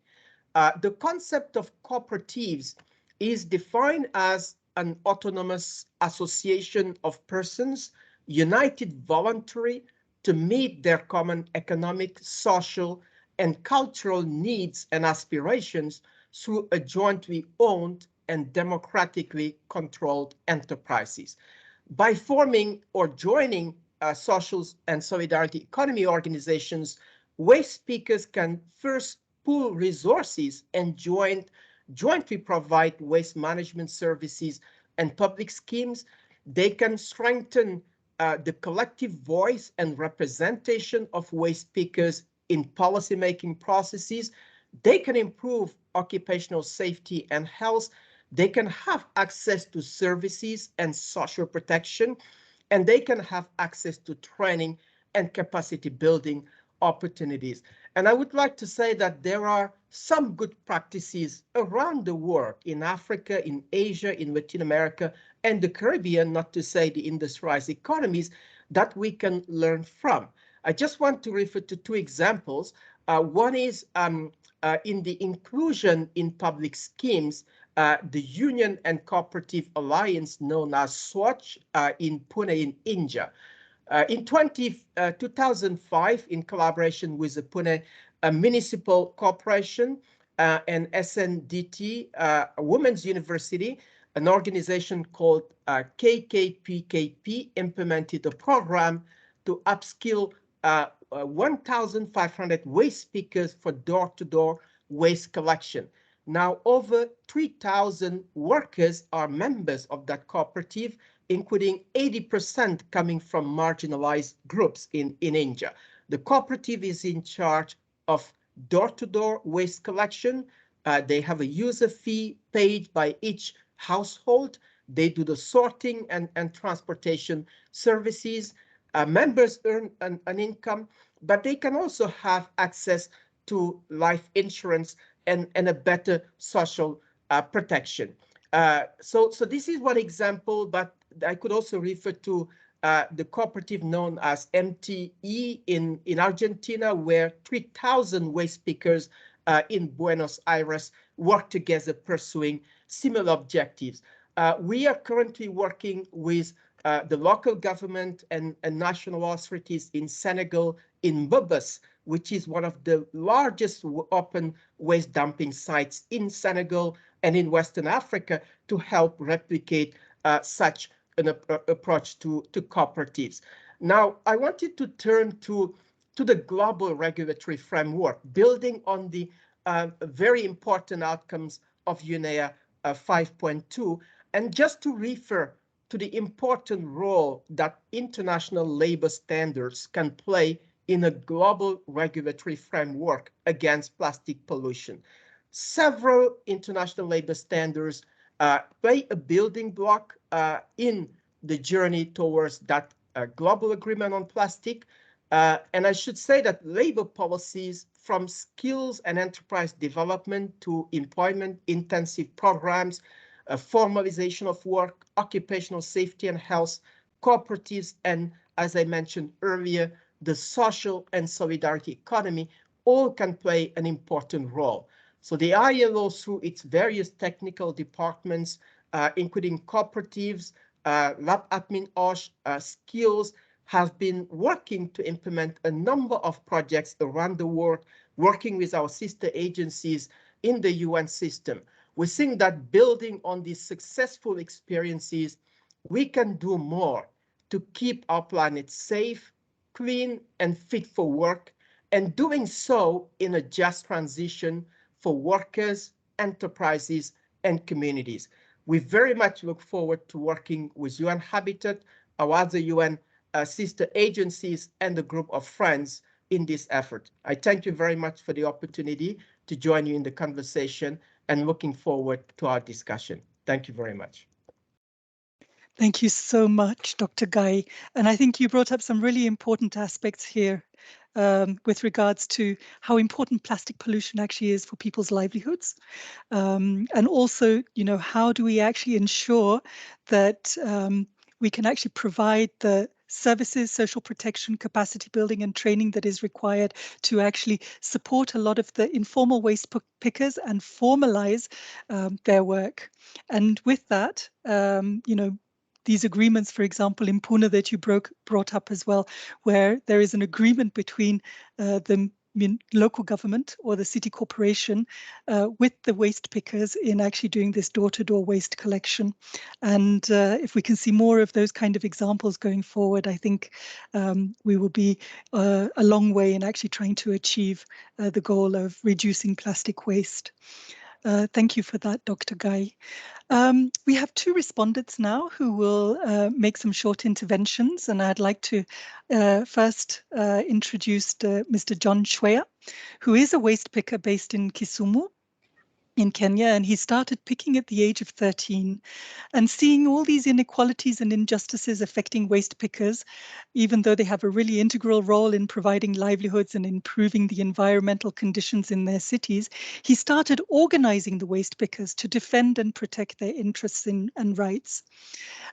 The concept of cooperatives is defined as an autonomous association of persons united voluntarily to meet their common economic, social, and cultural needs and aspirations through a jointly owned and democratically controlled enterprises. By forming or joining social and solidarity economy organizations, waste speakers can first pool resources and jointly provide waste management services and public schemes. They can strengthen the collective voice and representation of waste pickers in policymaking processes. They can improve occupational safety and health. They can have access to services and social protection, and they can have access to training and capacity building opportunities. And I would like to say that there are some good practices around the world, in Africa, in Asia, in Latin America, and the Caribbean, not to say the industrialized economies, that we can learn from. I just want to refer to two examples. One is in the inclusion in public schemes, the Union and Cooperative Alliance, known as SWATCH, in Pune in India. In 2005, in collaboration with the Pune Municipal Corporation and SNDT, Women's University, an organization called KKPKP implemented a program to upskill 1,500 waste speakers for door-to-door waste collection. Now, over 3,000 workers are members of that cooperative, including 80% coming from marginalized groups in India. The cooperative is in charge of door-to-door waste collection. They have a user fee paid by each household. They do the sorting and transportation services. Members earn an income, but they can also have access to life insurance and a better social protection. So this is one example, but I could also refer to the cooperative known as MTE in Argentina, where 3,000 waste pickers in Buenos Aires work together pursuing similar objectives. We are currently working with the local government and national authorities in Senegal, in Mbabas, which is one of the largest open waste dumping sites in Senegal and in Western Africa, to help replicate such an approach to cooperatives. Now, I wanted to turn to the global regulatory framework, building on the very important outcomes of UNEA 5.2, and just to refer to the important role that international labor standards can play in a global regulatory framework against plastic pollution. several international labor standards play a building block in the journey towards that global agreement on plastic. And I should say that labor policies, from skills and enterprise development to employment-intensive programs, formalization of work, occupational safety and health, cooperatives, and as I mentioned earlier, the social and solidarity economy, all can play an important role. So the ILO, through its various technical departments, including cooperatives, lab admin OSH, skills, have been working to implement a number of projects around the world, working with our sister agencies in the UN system. We think that building on these successful experiences, we can do more to keep our planet safe, clean, and fit for work, and doing so in a just transition for workers, enterprises, and communities. We very much look forward to working with UN Habitat, our other UN sister agencies, and a group of friends in this effort. I thank you very much for the opportunity to join you in the conversation and looking forward to our discussion. Thank you very much. Thank you so much, Dr. Guy. And I think you brought up some really important aspects here with regards to how important plastic pollution actually is for people's livelihoods. And also, you know, how do we actually ensure that we can actually provide the services, social protection, capacity building and training that is required to actually support a lot of the informal waste pickers and formalize their work. And with that, you know, these agreements, for example, in Pune that you brought up as well, where there is an agreement between the local government or the city corporation with the waste pickers in actually doing this door-to-door waste collection. And if we can see more of those kind of examples going forward, I think we will be a long way in actually trying to achieve the goal of reducing plastic waste. Thank you for that, Dr. Guy. We have two respondents now who will make some short interventions, and I'd like to first introduce Mr. John Shwea, who is a waste picker based in Kisumu in Kenya, and he started picking at the age of 13. And seeing all these inequalities and injustices affecting waste pickers, even though they have a really integral role in providing livelihoods and improving the environmental conditions in their cities, he started organizing the waste pickers to defend and protect their interests and rights.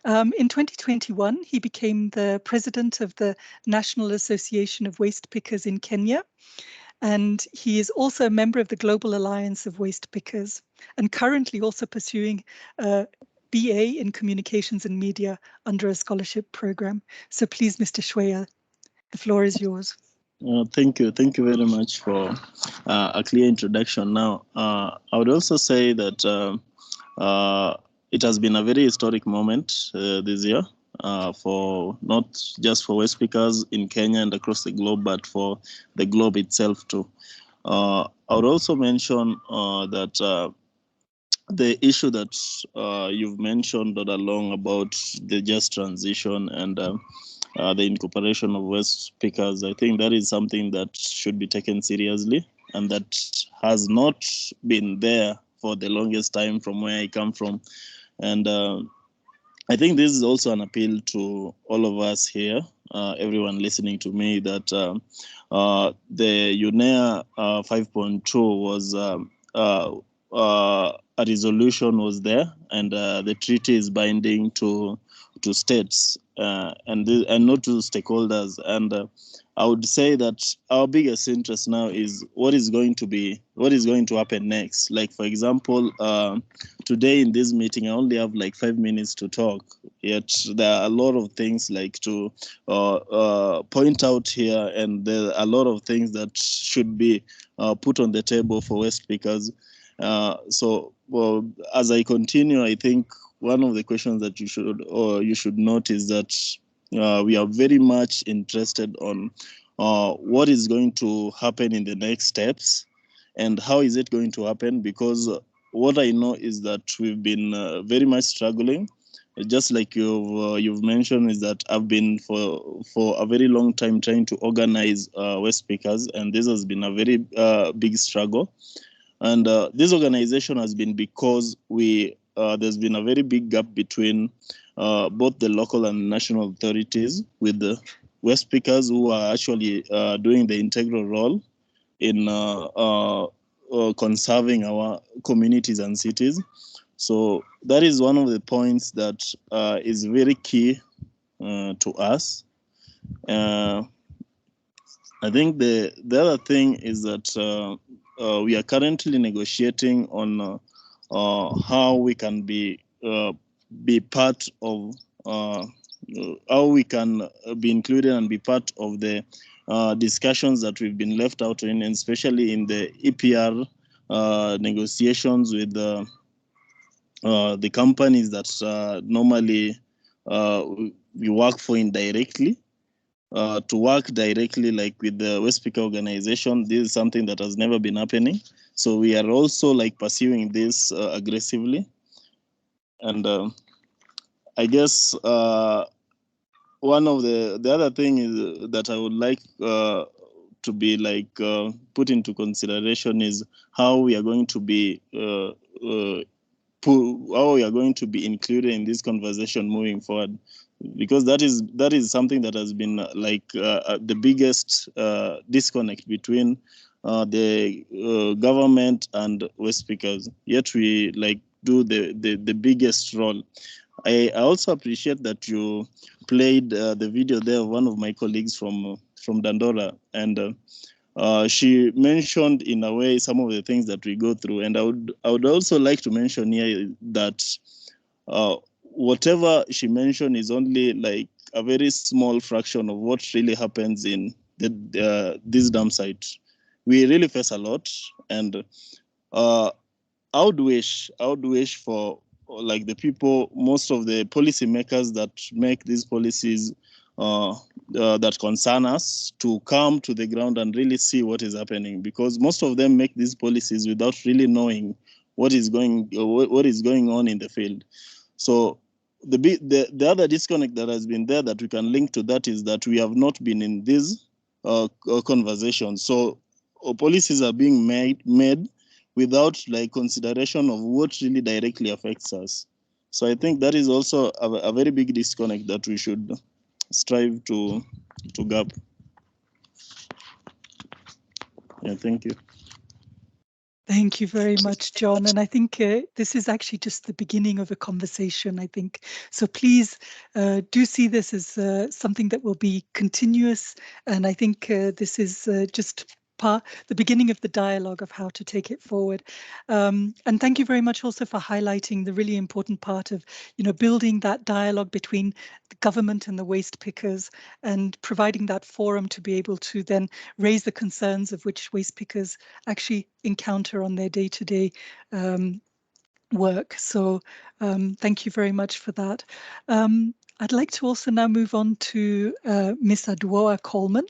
In 2021, he became the president of the National Association of Waste Pickers in Kenya. And he is also a member of the Global Alliance of Waste Pickers, and currently also pursuing a BA in Communications and Media under a scholarship program. So please, Mr. Shwea, the floor is yours. Thank you very much for a clear introduction. Now, I would also say that it has been a very historic moment this year. For not just for waste pickers in Kenya and across the globe, but for the globe itself too. I would also mention that the issue that you've mentioned all along about the just transition and the incorporation of waste pickers, I think that is something that should be taken seriously, and that has not been there for the longest time from where I come from. And I think this is also an appeal to all of us here, everyone listening to me, that the UNEA 5.2 was a resolution was there, and the treaty is binding to states and not to stakeholders. And I would say that our biggest interest now is what is going to happen next. Like, for example, today in this meeting, I only have like 5 minutes to talk, yet there are a lot of things like to point out here, and there are a lot of things that should be put on the table for waste pickers. So, well, as I continue, I think one of the questions that you should note is that we are very much interested on what is going to happen in the next steps and how is it going to happen, because what I know is that we've been very much struggling. Just like you've mentioned, is that I've been for a very long time trying to organize waste pickers, and this has been a very big struggle. And this organization has been because there's been a very big gap between both the local and national authorities, with the West speakers who are actually doing the integral role in conserving our communities and cities. So that is one of the points that is very key to us. I think the other thing is that we are currently negotiating on how we can be part of how we can be included and be part of the discussions that we've been left out in, and especially in the EPR negotiations with the companies that normally we work for indirectly. To work directly like with the West Speaker organization, this is something that has never been happening. So we are also like pursuing this aggressively. And I guess one of the other thing is that I would like to be like put into consideration is how we are going to be how we are going to be included in this conversation moving forward, because that is something that has been like the biggest disconnect between the government and West speakers. Yet we like do the biggest role. I also appreciate that you played the video there of one of my colleagues from Dandora, and she mentioned in a way some of the things that we go through, and I would also like to mention here that whatever she mentioned is only like a very small fraction of what really happens in this dam site. We really face a lot, and I would wish for like the people, most of the policymakers that make these policies that concern us, to come to the ground and really see what is happening, because most of them make these policies without really knowing what is going on in the field. So the other disconnect that has been there that we can link to that is that we have not been in these conversations. So policies are being made without like consideration of what really directly affects us. So I think that is also a very big disconnect that we should strive to gap. Yeah, thank you. Thank you very much, John. And I think this is actually just the beginning of a conversation, I think. So please do see this as something that will be continuous. And I think this is just the beginning of the dialogue of how to take it forward. And thank you very much also for highlighting the really important part of, building that dialogue between the government and the waste pickers, and providing that forum to be able to then raise the concerns of which waste pickers actually encounter on their day-to-day work. So thank you very much for that. I'd like to also now move on to Ms. Adwoa Coleman,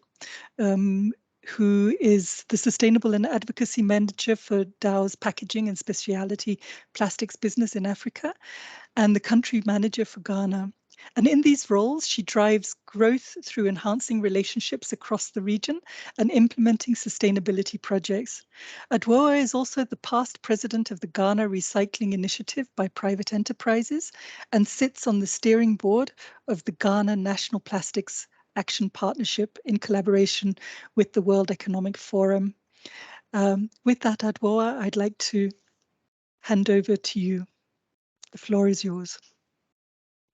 who is the Sustainable and Advocacy Manager for Dow's Packaging and Specialty Plastics Business in Africa, and the Country Manager for Ghana. And in these roles, she drives growth through enhancing relationships across the region and implementing sustainability projects. Adwoa is also the past president of the Ghana Recycling Initiative by Private Enterprises and sits on the steering board of the Ghana National Plastics Action Partnership in collaboration with the World Economic Forum. With that, Adwoa, I'd like to hand over to you. The floor is yours.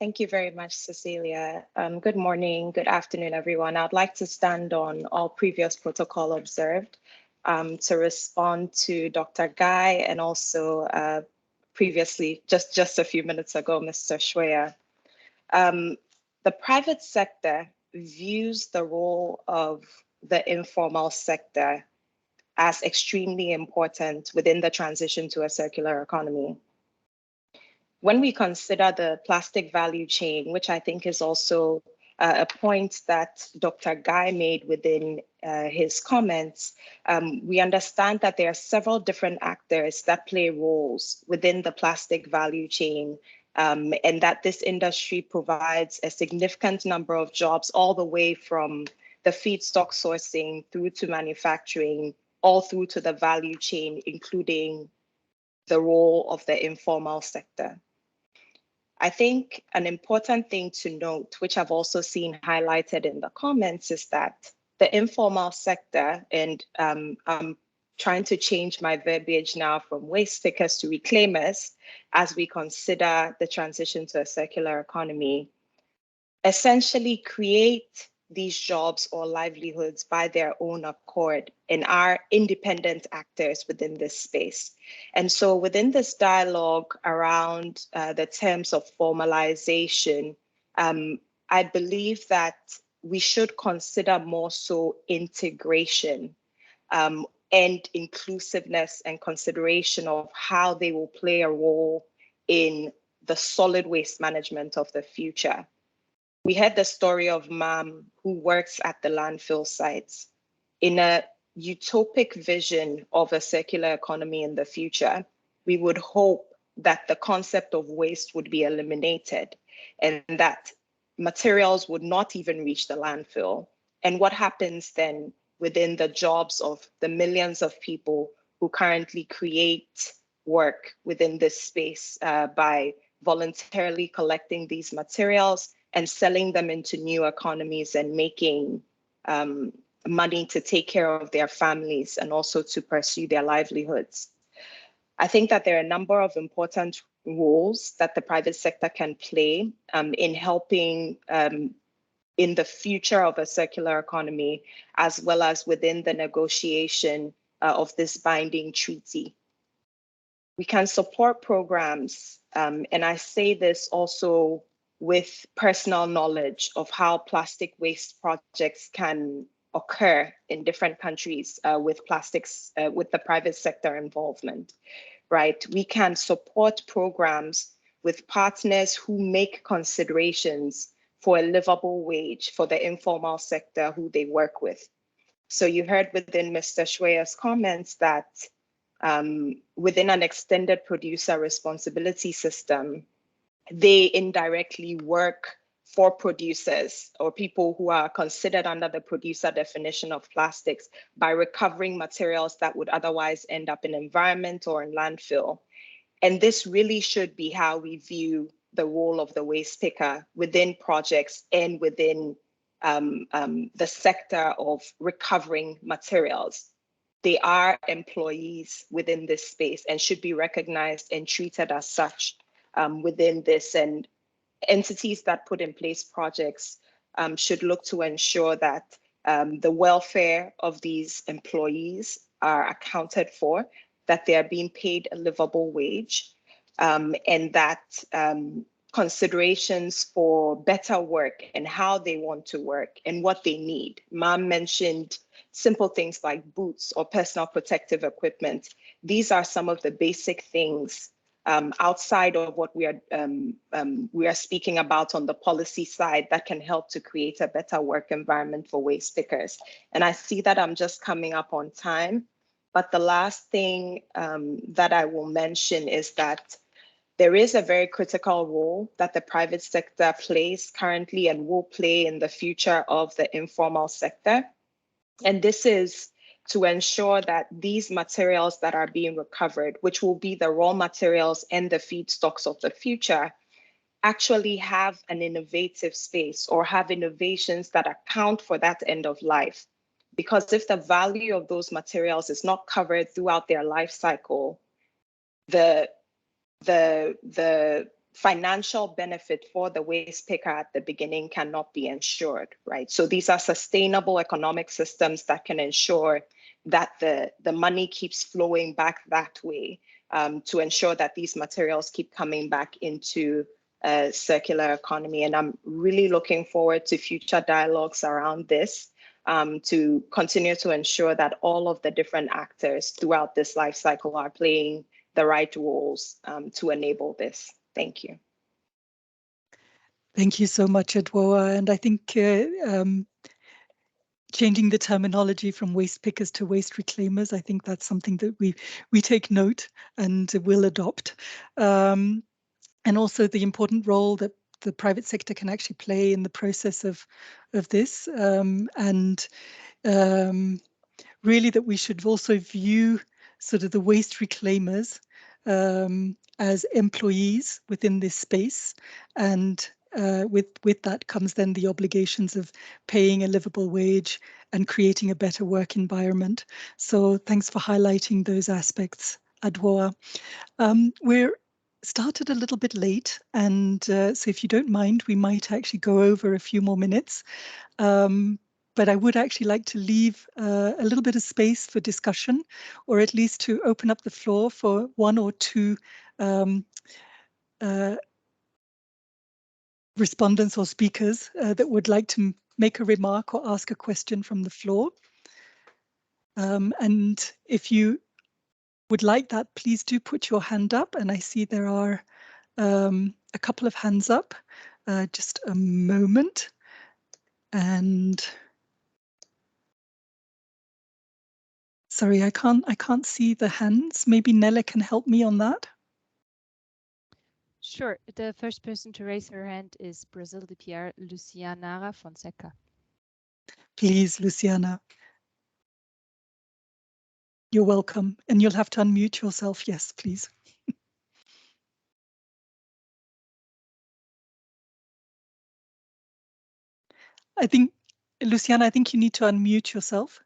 Thank you very much, Cecilia. Good morning, good afternoon, everyone. I'd like to stand on all previous protocol observed to respond to Dr. Guy and also previously, just a few minutes ago, Mr. Shweya. The private sector views the role of the informal sector as extremely important within the transition to a circular economy. When we consider the plastic value chain, which I think is also a point that Dr. Guy made within his comments, we understand that there are several different actors that play roles within the plastic value chain, and that this industry provides a significant number of jobs all the way from the feedstock sourcing through to manufacturing, all through to the value chain, including the role of the informal sector. I think an important thing to note, which I've also seen highlighted in the comments, is that the informal sector, and I'm trying to change my verbiage now from waste pickers to reclaimers as we consider the transition to a circular economy, essentially create these jobs or livelihoods by their own accord and are independent actors within this space. And so within this dialogue around the terms of formalization, I believe that we should consider more so integration and inclusiveness and consideration of how they will play a role in the solid waste management of the future. We heard the story of Mam, who works at the landfill sites. In a utopic vision of a circular economy in the future, we would hope that the concept of waste would be eliminated and that materials would not even reach the landfill. And what happens then within the jobs of the millions of people who currently create work within this space by voluntarily collecting these materials and selling them into new economies and making money to take care of their families and also to pursue their livelihoods. I think that there are a number of important roles that the private sector can play in helping in the future of a circular economy, as well as within the negotiation of this binding treaty. We can support programs, and I say this also with personal knowledge of how plastic waste projects can occur in different countries with plastics, with the private sector involvement, right? We can support programs with partners who make considerations for a livable wage for the informal sector who they work with. So you heard within Mr. Shweya's comments that within an extended producer responsibility system, they indirectly work for producers or people who are considered under the producer definition of plastics by recovering materials that would otherwise end up in environment or in landfill. And this really should be how we view the role of the waste picker within projects and within the sector of recovering materials. They are employees within this space and should be recognized and treated as such within this. And entities that put in place projects should look to ensure that the welfare of these employees are accounted for, that they are being paid a livable wage, and that considerations for better work and how they want to work and what they need. Mam mentioned simple things like boots or personal protective equipment. These are some of the basic things outside of what we are speaking about on the policy side that can help to create a better work environment for waste pickers. And I see that I'm just coming up on time, but the last thing that I will mention is that there is a very critical role that the private sector plays currently and will play in the future of the informal sector. And this is to ensure that these materials that are being recovered, which will be the raw materials and the feedstocks of the future, actually have an innovative space or have innovations that account for that end of life. Because if the value of those materials is not covered throughout their life cycle, the financial benefit for the waste picker at the beginning cannot be ensured, right? So these are sustainable economic systems that can ensure that the money keeps flowing back that way to ensure that these materials keep coming back into a circular economy. And I'm really looking forward to future dialogues around this to continue to ensure that all of the different actors throughout this life cycle are playing the right roles to enable this. Thank you. Thank you so much, Adwoa. And I think changing the terminology from waste pickers to waste reclaimers, I think that's something that we take note and will adopt. And also the important role that the private sector can actually play in the process of this. really that we should also view sort of the waste reclaimers as employees within this space, and with that comes then the obligations of paying a livable wage and creating a better work environment. So thanks for highlighting those aspects, Adwoa. We're started a little bit late, and so if you don't mind, we might actually go over a few more minutes. But I would actually like to leave a little bit of space for discussion, or at least to open up the floor for one or two respondents or speakers that would like to make a remark or ask a question from the floor. And if you would like that, please do put your hand up. And I see there are a couple of hands up. Just a moment. And sorry, I can't see the hands. Maybe Nella can help me on that. Sure. The first person to raise her hand is Brazil de Pierre Luciana Fonseca. Please, Luciana. You're welcome. And you'll have to unmute yourself. Yes, please. I think, Luciana, I think you need to unmute yourself.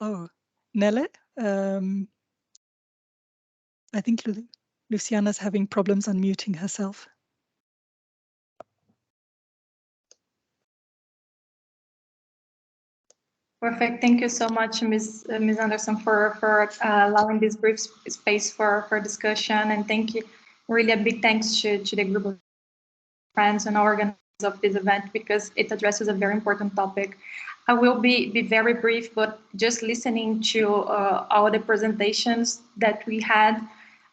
Oh, Nelle, I think Luciana's having problems unmuting herself. Perfect. Thank you so much, Ms. Anderson, for allowing this brief space for discussion. And thank you, really a big thanks to the group of friends and organizers of this event, because it addresses a very important topic. I will be very brief, but just listening to all the presentations that we had,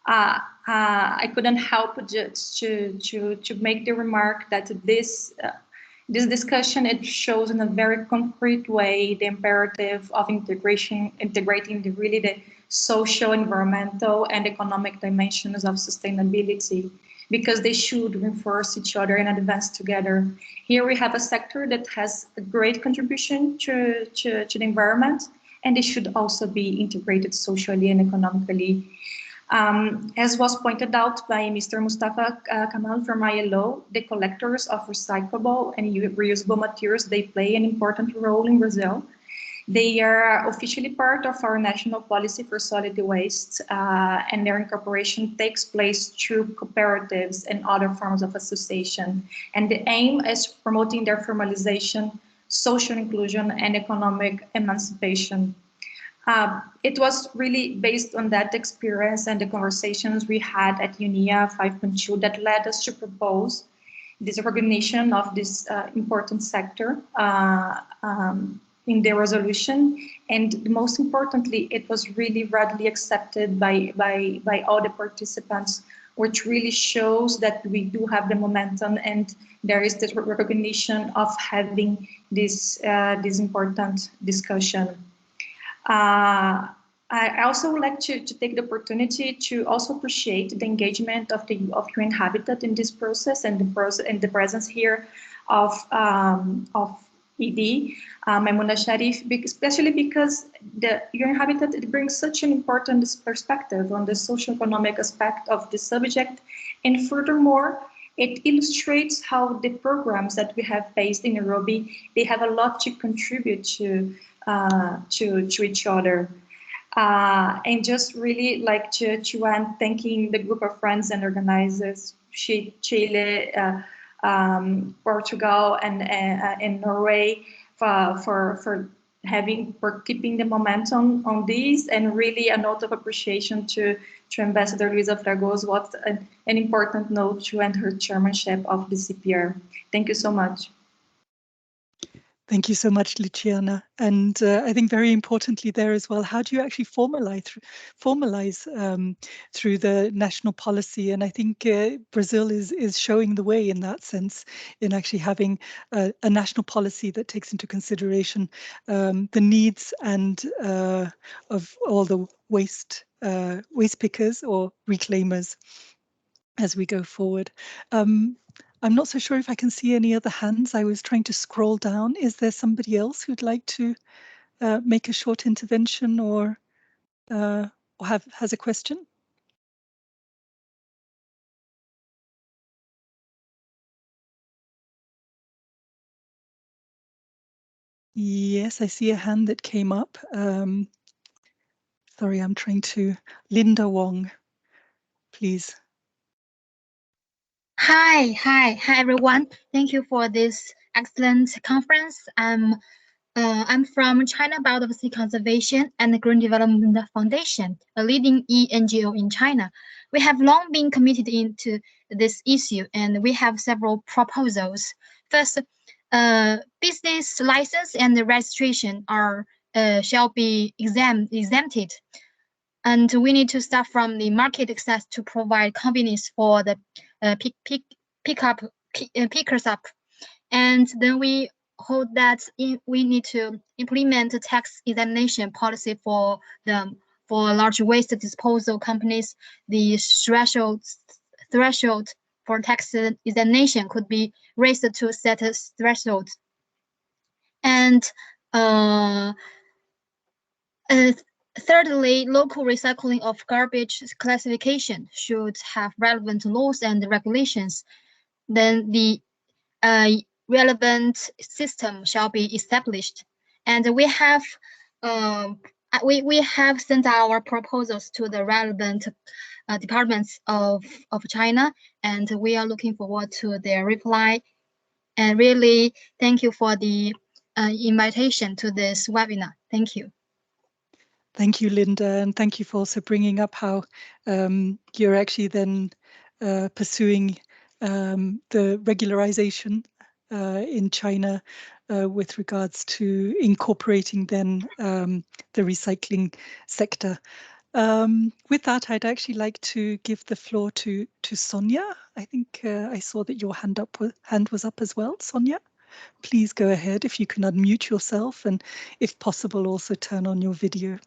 I couldn't help just to make the remark that this discussion, it shows in a very concrete way the imperative of integrating the social, environmental, and economic dimensions of sustainability, because they should reinforce each other and advance together. Here we have a sector that has a great contribution to the environment, and they should also be integrated socially and economically. As was pointed out by Mr. Mustafa Kamal from ILO, the collectors of recyclable and reusable materials, they play an important role in Brazil. They are officially part of our national policy for solid waste, and their incorporation takes place through cooperatives and other forms of association. And the aim is promoting their formalization, social inclusion, and economic emancipation. It was really based on that experience and the conversations we had at UNIA 5.2 that led us to propose this recognition of this important sector in the resolution. And most importantly, it was really readily accepted by all the participants, which really shows that we do have the momentum and there is this recognition of having this important discussion. I also would like to take the opportunity to also appreciate the engagement of UN Habitat in this process, and the presence here of ED, Maimouna Sharif, especially because the UN Habitat, it brings such an important perspective on the socio-economic aspect of the subject, and furthermore, it illustrates how the programs that we have based in Nairobi, they have a lot to contribute to each other. And just really like to end thanking the group of friends and organizers, Chile, Portugal, and Norway for keeping the momentum on these, and really a note of appreciation to Ambassador Luisa Fragoso. What an important note to end her chairmanship of the CPR. Thank you so much. Thank you so much, Luciana. And I think very importantly there as well, how do you actually formalize through the national policy? And I think Brazil is showing the way in that sense, in actually having a national policy that takes into consideration the needs and of all the waste pickers or reclaimers as we go forward. I'm not so sure if I can see any other hands. I was trying to scroll down. Is there somebody else who'd like to make a short intervention or has a question? Yes, I see a hand that came up. Sorry, I'm trying to. Linda Wong, please. Hi everyone. Thank you for this excellent conference. I'm from China Biodiversity Conservation and Green Development Foundation, a leading NGO in China. We have long been committed into this issue, and we have several proposals. First, business license and registration shall be exempted. And we need to start from the market access to provide convenience for the pickers up. And then we hold that we need to implement a tax examination policy for large waste disposal companies. The threshold for tax examination could be raised to set a threshold. And thirdly, local recycling of garbage classification should have relevant laws and regulations. Then the relevant system shall be established. And we have sent our proposals to the relevant departments of China, and we are looking forward to their reply. And really, thank you for the invitation to this webinar. Thank you. Thank you, Linda, and thank you for also bringing up how you're actually then pursuing the regularization in China with regards to incorporating then the recycling sector. With that, I'd actually like to give the floor to Sonia. I think I saw that your hand was up as well, Sonia. Please go ahead if you can unmute yourself and, if possible, also turn on your video.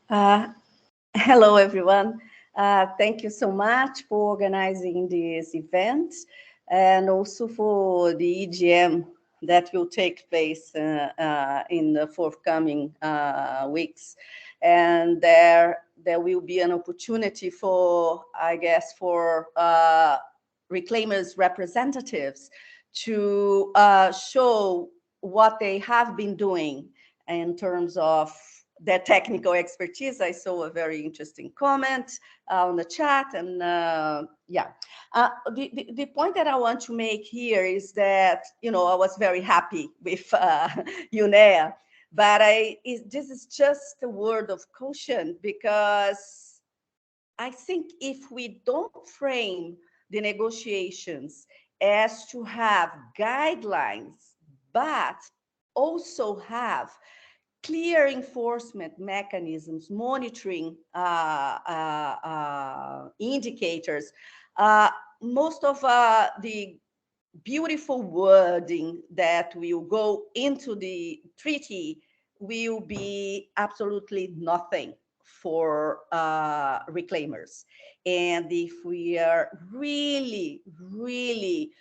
Hello, everyone. Thank you so much for organizing this event and also for the EGM that will take place in the forthcoming weeks. And there will be an opportunity for, I guess, for reclaimers representatives to show what they have been doing in terms of their technical expertise. I saw a very interesting comment on the chat, and the point that I want to make here is that, you know, I was very happy with UNEA, but this is just a word of caution, because I think if we don't frame the negotiations as to have guidelines, but also have clear enforcement mechanisms, monitoring indicators, most of the beautiful wording that will go into the treaty will be absolutely nothing for reclaimers. And if we are really, really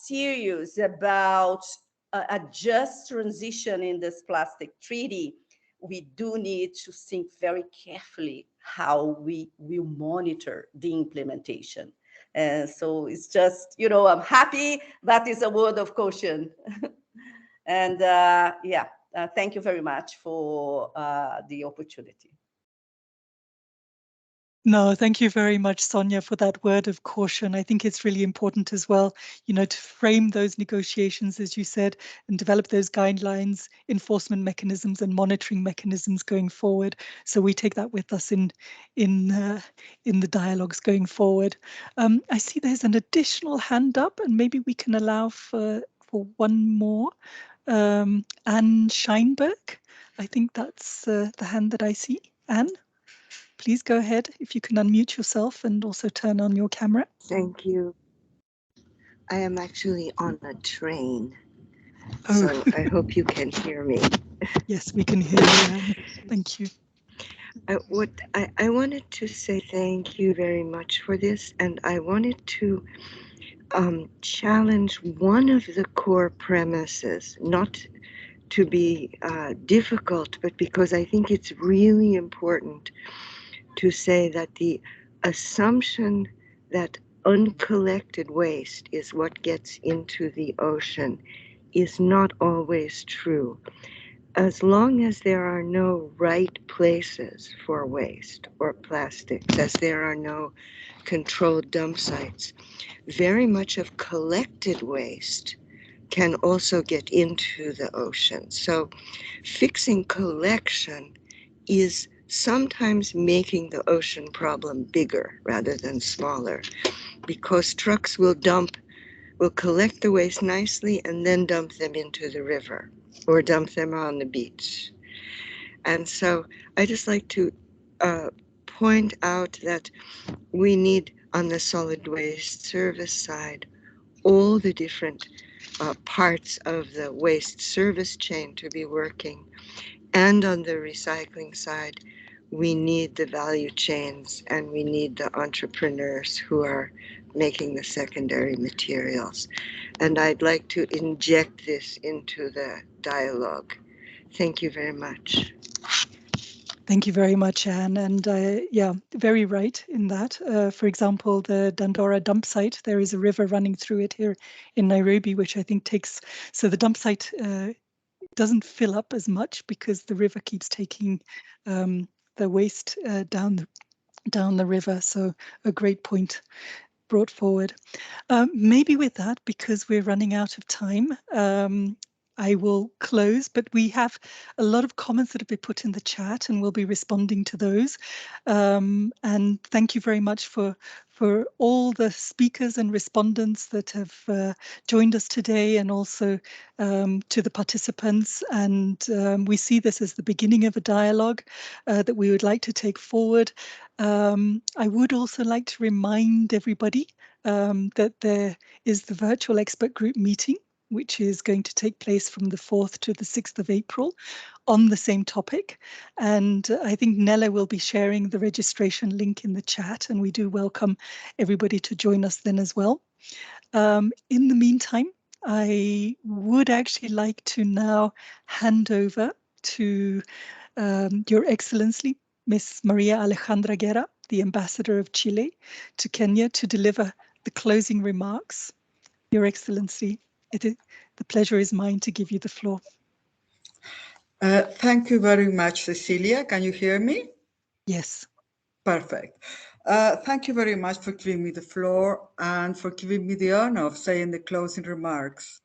serious about a just transition in this plastic treaty, we do need to think very carefully how we will monitor the implementation. And so it's just, you know, I'm happy that is a word of caution. And thank you very much for the opportunity. No, thank you very much, Sonia, for that word of caution. I think it's really important as well, you know, to frame those negotiations, as you said, and develop those guidelines, enforcement mechanisms and monitoring mechanisms going forward. So we take that with us in the dialogues going forward. I see there's an additional hand up, and maybe we can allow for one more. Anne Scheinberg, I think that's the hand that I see. Anne? Please go ahead if you can unmute yourself and also turn on your camera. Thank you. I am actually on a train, Oh. so I hope you can hear me. Yes, we can hear you, Anne. Thank you. I wanted to say thank you very much for this, and I wanted to challenge one of the core premises, not to be difficult, but because I think it's really important to say that the assumption that uncollected waste is what gets into the ocean is not always true. As long as there are no right places for waste or plastics, as there are no controlled dump sites, very much of collected waste can also get into the ocean. So fixing collection is sometimes making the ocean problem bigger rather than smaller, because trucks will collect the waste nicely and then dump them into the river or dump them on the beach. And so I just like to point out that we need, on the solid waste service side, all the different parts of the waste service chain to be working. And on the recycling side, we need the value chains and we need the entrepreneurs who are making the secondary materials. And I'd like to inject this into the dialogue. Thank you very much. Thank you very much, Anne. And yeah, very right in that. For example, the Dandora dump site, there is a river running through it here in Nairobi, which I think takes, so the dump site doesn't fill up as much because the river keeps taking the waste down the river. So a great point brought forward. Maybe with that, because we're running out of time, I will close, but we have a lot of comments that have been put in the chat and we'll be responding to those. And thank you very much for all the speakers and respondents that have joined us today, and also to the participants. And we see this as the beginning of a dialogue that we would like to take forward. I would also like to remind everybody that there is the virtual expert group meeting, which is going to take place from the 4th to the 6th of April on the same topic. And I think Nella will be sharing the registration link in the chat, and we do welcome everybody to join us then as well. In the meantime, I would actually like to now hand over to Your Excellency, Miss Maria Alejandra Guerra, the Ambassador of Chile to Kenya, to deliver the closing remarks. Your Excellency, the pleasure is mine to give you the floor. Thank you very much, Cecilia. Can you hear me? Yes. Perfect. Thank you very much for giving me the floor and for giving me the honor of saying the closing remarks.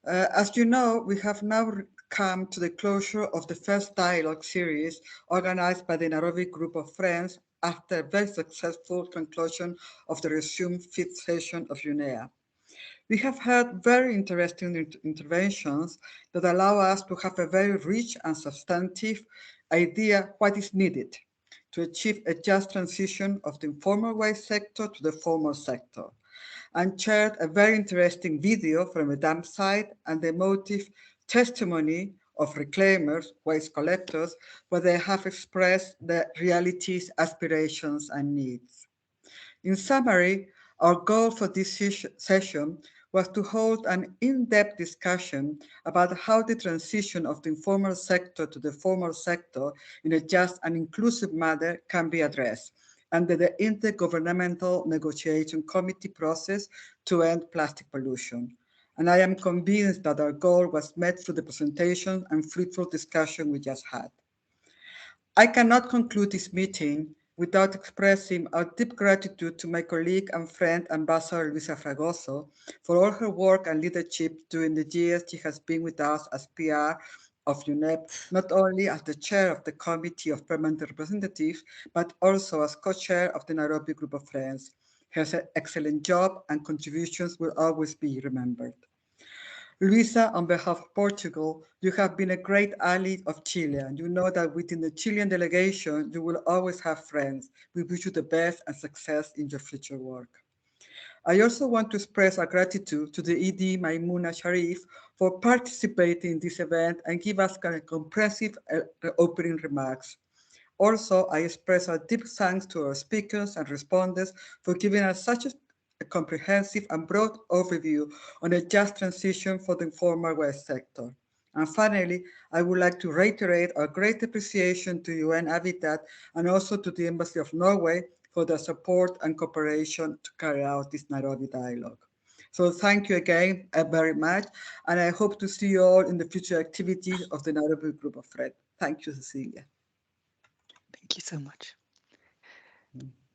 As you know, we have now come to the closure of the first dialogue series organized by the Nairobi Group of Friends after a very successful conclusion of the resumed 5th session of UNEA. We have heard very interesting interventions that allow us to have a very rich and substantive idea what is needed to achieve a just transition of the informal waste sector to the formal sector, and shared a very interesting video from a dump site and the emotive testimony of reclaimers, waste collectors, where they have expressed their realities, aspirations, and needs. In summary, our goal for this session was to hold an in-depth discussion about how the transition of the informal sector to the formal sector in a just and inclusive manner can be addressed under the Intergovernmental Negotiation Committee process to end plastic pollution. And I am convinced that our goal was met through the presentation and fruitful discussion we just had. I cannot conclude this meeting without expressing our deep gratitude to my colleague and friend, Ambassador Luisa Fragoso, for all her work and leadership during the years she has been with us as PR of UNEP, not only as the chair of the Committee of Permanent Representatives, but also as co-chair of the Nairobi Group of Friends. Her excellent job and contributions will always be remembered. Luisa, on behalf of Portugal, you have been a great ally of Chile, and you know that within the Chilean delegation, you will always have friends. We wish you the best and success in your future work. I also want to express our gratitude to the ED Maimouna Sharif for participating in this event and give us kind of comprehensive opening remarks. Also, I express our deep thanks to our speakers and respondents for giving us such a comprehensive and broad overview on a just transition for the informal waste sector. And finally, I would like to reiterate our great appreciation to UN Habitat and also to the Embassy of Norway for their support and cooperation to carry out this Nairobi dialogue. So thank you again very much, and I hope to see you all in the future activities of the Nairobi Group of Friends. Thank you, Cecilia. Thank you so much.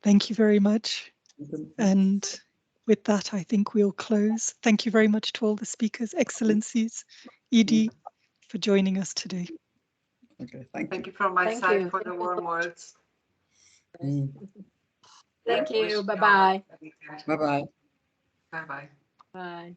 Thank you very much. And with that, I think we'll close. Thank you very much to all the speakers, Excellencies, Edie, for joining us today. Okay, thank you from my side for the warm words. Thank you. Bye-bye. Bye-bye. Bye-bye. Bye.